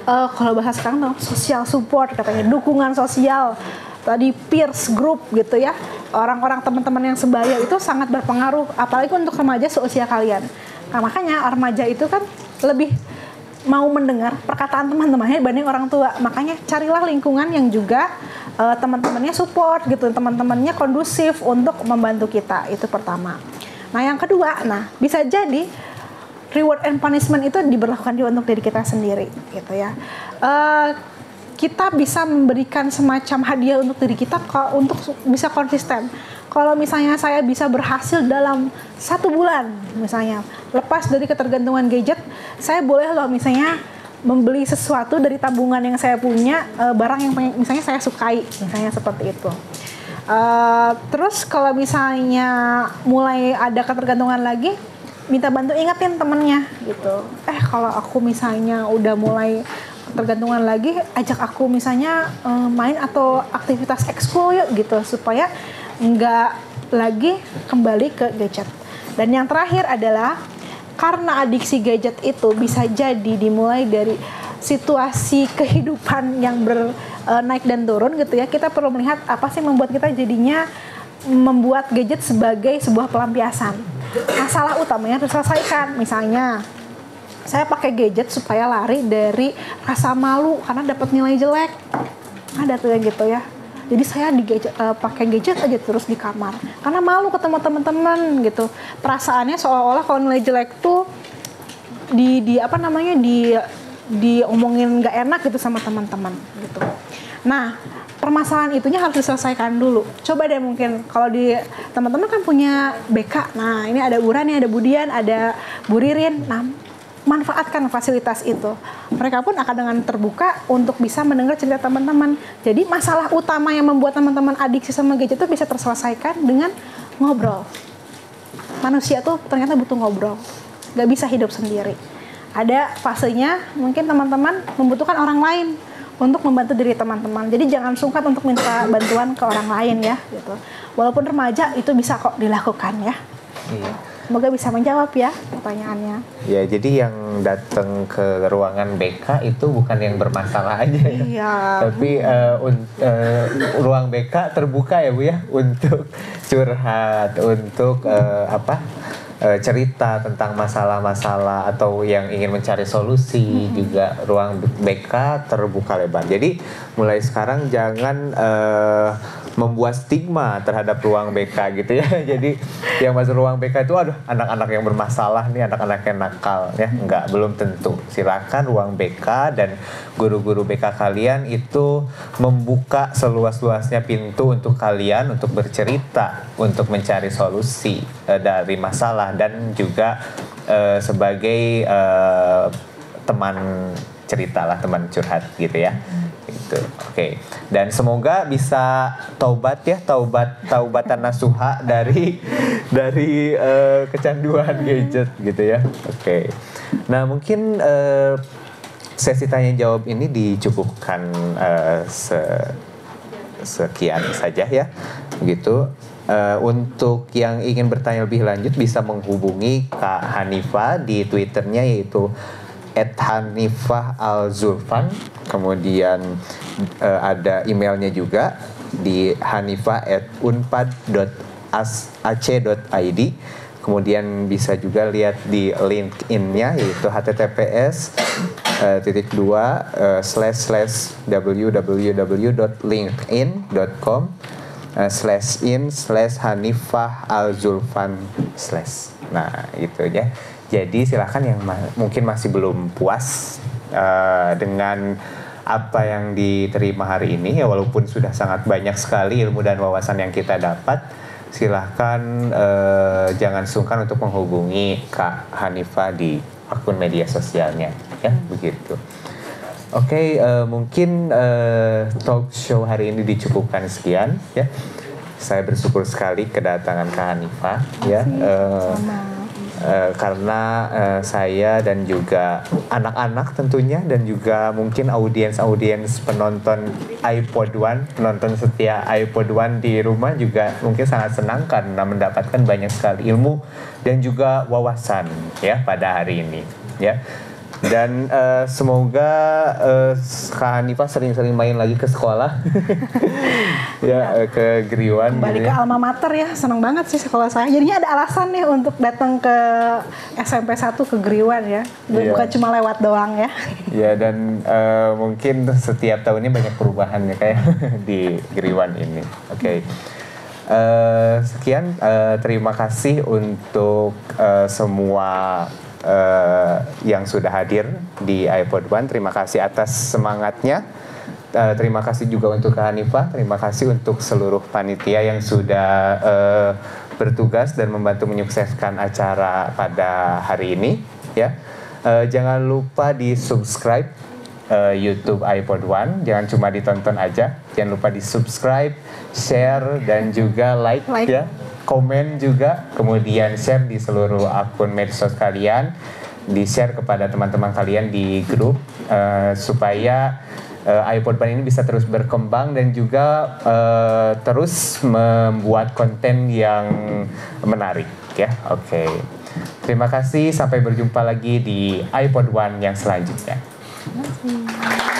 kalau bahasa sekarang tuh social support katanya, dukungan sosial, tadi peers group gitu ya, orang-orang teman-teman yang sebaya itu sangat berpengaruh, apalagi untuk remaja seusia kalian. Nah, makanya remaja itu kan lebih mau mendengar perkataan teman-temannya dibanding orang tua. Makanya carilah lingkungan yang juga teman-temannya support gitu, teman-temannya kondusif untuk membantu kita. Itu pertama. Nah yang kedua, bisa jadi reward and punishment itu diberlakukan juga untuk diri kita sendiri gitu ya. Kita bisa memberikan semacam hadiah untuk diri kita untuk bisa konsisten. Kalau misalnya saya bisa berhasil dalam 1 bulan misalnya lepas dari ketergantungan gadget, saya boleh loh misalnya membeli sesuatu dari tabungan yang saya punya, barang yang misalnya saya sukai, misalnya seperti itu. Terus kalau misalnya mulai ada ketergantungan lagi, minta bantu ingetin temennya gitu. Kalau aku misalnya udah mulai tergantungan lagi, ajak aku misalnya main atau aktivitas ekskul yuk gitu, supaya nggak lagi kembali ke gadget. Dan yang terakhir adalah karena adiksi gadget itu bisa jadi dimulai dari situasi kehidupan yang naik dan turun gitu ya. Kita perlu melihat apa sih membuat kita jadinya membuat gadget sebagai sebuah pelampiasan. Masalah utamanya harus diselesaikan. Misalnya saya pakai gadget supaya lari dari rasa malu karena dapat nilai jelek. Ada tuh yang gitu ya. Jadi saya pakai gadget aja terus di kamar karena malu ketemu teman-teman gitu. Perasaannya seolah-olah kalau nilai jelek tuh diomongin nggak enak gitu sama teman-teman gitu. Nah, permasalahan itunya harus diselesaikan dulu. Coba deh mungkin kalau di teman-teman kan punya BK. Nah, ini ada Uran, ada Budian, ada Bu Ririn. Nah, manfaatkan fasilitas itu. Mereka pun akan dengan terbuka untuk bisa mendengar cerita teman-teman. Jadi masalah utama yang membuat teman-teman adiksi sama gadget itu bisa terselesaikan dengan ngobrol. manusia tuh ternyata butuh ngobrol, nggak bisa hidup sendiri. Ada fasenya mungkin teman-teman membutuhkan orang lain untuk membantu diri teman-teman. Jadi jangan sungkan untuk minta bantuan ke orang lain ya gitu. Walaupun remaja itu bisa kok dilakukan ya. Iya. Semoga bisa menjawab ya pertanyaannya. Ya, jadi yang datang ke ruangan BK itu bukan yang bermasalah aja ya. Iya. Tapi ruang BK terbuka ya Bu ya untuk curhat, untuk cerita tentang masalah-masalah atau yang ingin mencari solusi. Juga ruang BK terbuka lebar. Jadi mulai sekarang jangan membuat stigma terhadap ruang BK gitu ya. Jadi yang masuk ruang BK itu aduh anak-anak yang bermasalah nih, anak-anak yang nakal ya. Enggak, belum tentu. Silakan ruang BK dan guru-guru BK kalian itu membuka seluas-luasnya pintu untuk kalian untuk bercerita, untuk mencari solusi dari masalah dan juga sebagai teman cerita lah, teman curhat gitu ya. Gitu. Oke. Dan semoga bisa taubatan nasuha dari kecanduan gadget gitu ya. Oke. Nah, mungkin sesi tanya jawab ini dicukupkan sekian saja ya. Begitu. Untuk yang ingin bertanya lebih lanjut bisa menghubungi Kak Hanifah di Twitternya yaitu @hanifah_al_zulfan. Kemudian ada emailnya juga di hanifah@unpad.ac.id. Kemudian bisa juga lihat di LinkedIn-nya yaitu https://www.linkedin.com/in/hanifah_al_zulfan/. Nah, itu ya. Jadi silakan yang mungkin masih belum puas dengan apa yang diterima hari ini ya, walaupun sudah sangat banyak sekali ilmu dan wawasan yang kita dapat, silahkan jangan sungkan untuk menghubungi Kak Hanifah di akun media sosialnya ya, begitu. Oke, mungkin talk show hari ini dicukupkan sekian ya. Saya bersyukur sekali kedatangan Kak Hanifah ya. Karena saya dan juga anak-anak tentunya dan juga mungkin audiens penonton iPod One, penonton setia iPod One di rumah juga mungkin sangat senang karena mendapatkan banyak sekali ilmu dan juga wawasan ya pada hari ini ya. Dan semoga Kak Hanifah sering-sering main lagi ke sekolah ya, ke Griwan kembali gitu ke alma mater ya. Senang banget sih sekolah saya, jadinya ada alasan nih untuk datang ke SMP 1 ke Griwan ya, bukan cuma lewat doang ya. Ya, dan mungkin setiap tahunnya banyak perubahan ya kayak di Griwan ini. Oke. Sekian, terima kasih untuk semua yang sudah hadir di iPod One. Terima kasih atas semangatnya. Terima kasih juga untuk Kak Hanifah. Terima kasih untuk seluruh panitia yang sudah bertugas dan membantu menyukseskan acara pada hari ini ya. Jangan lupa di subscribe YouTube iPod One. Jangan cuma ditonton aja. Jangan lupa di subscribe, share dan juga like. Ya. Komen juga, kemudian share di seluruh akun medsos kalian, di-share kepada teman-teman kalian di grup supaya iPod One ini bisa terus berkembang dan juga terus membuat konten yang menarik ya. Oke. Terima kasih, sampai berjumpa lagi di iPod One yang selanjutnya. Terima kasih.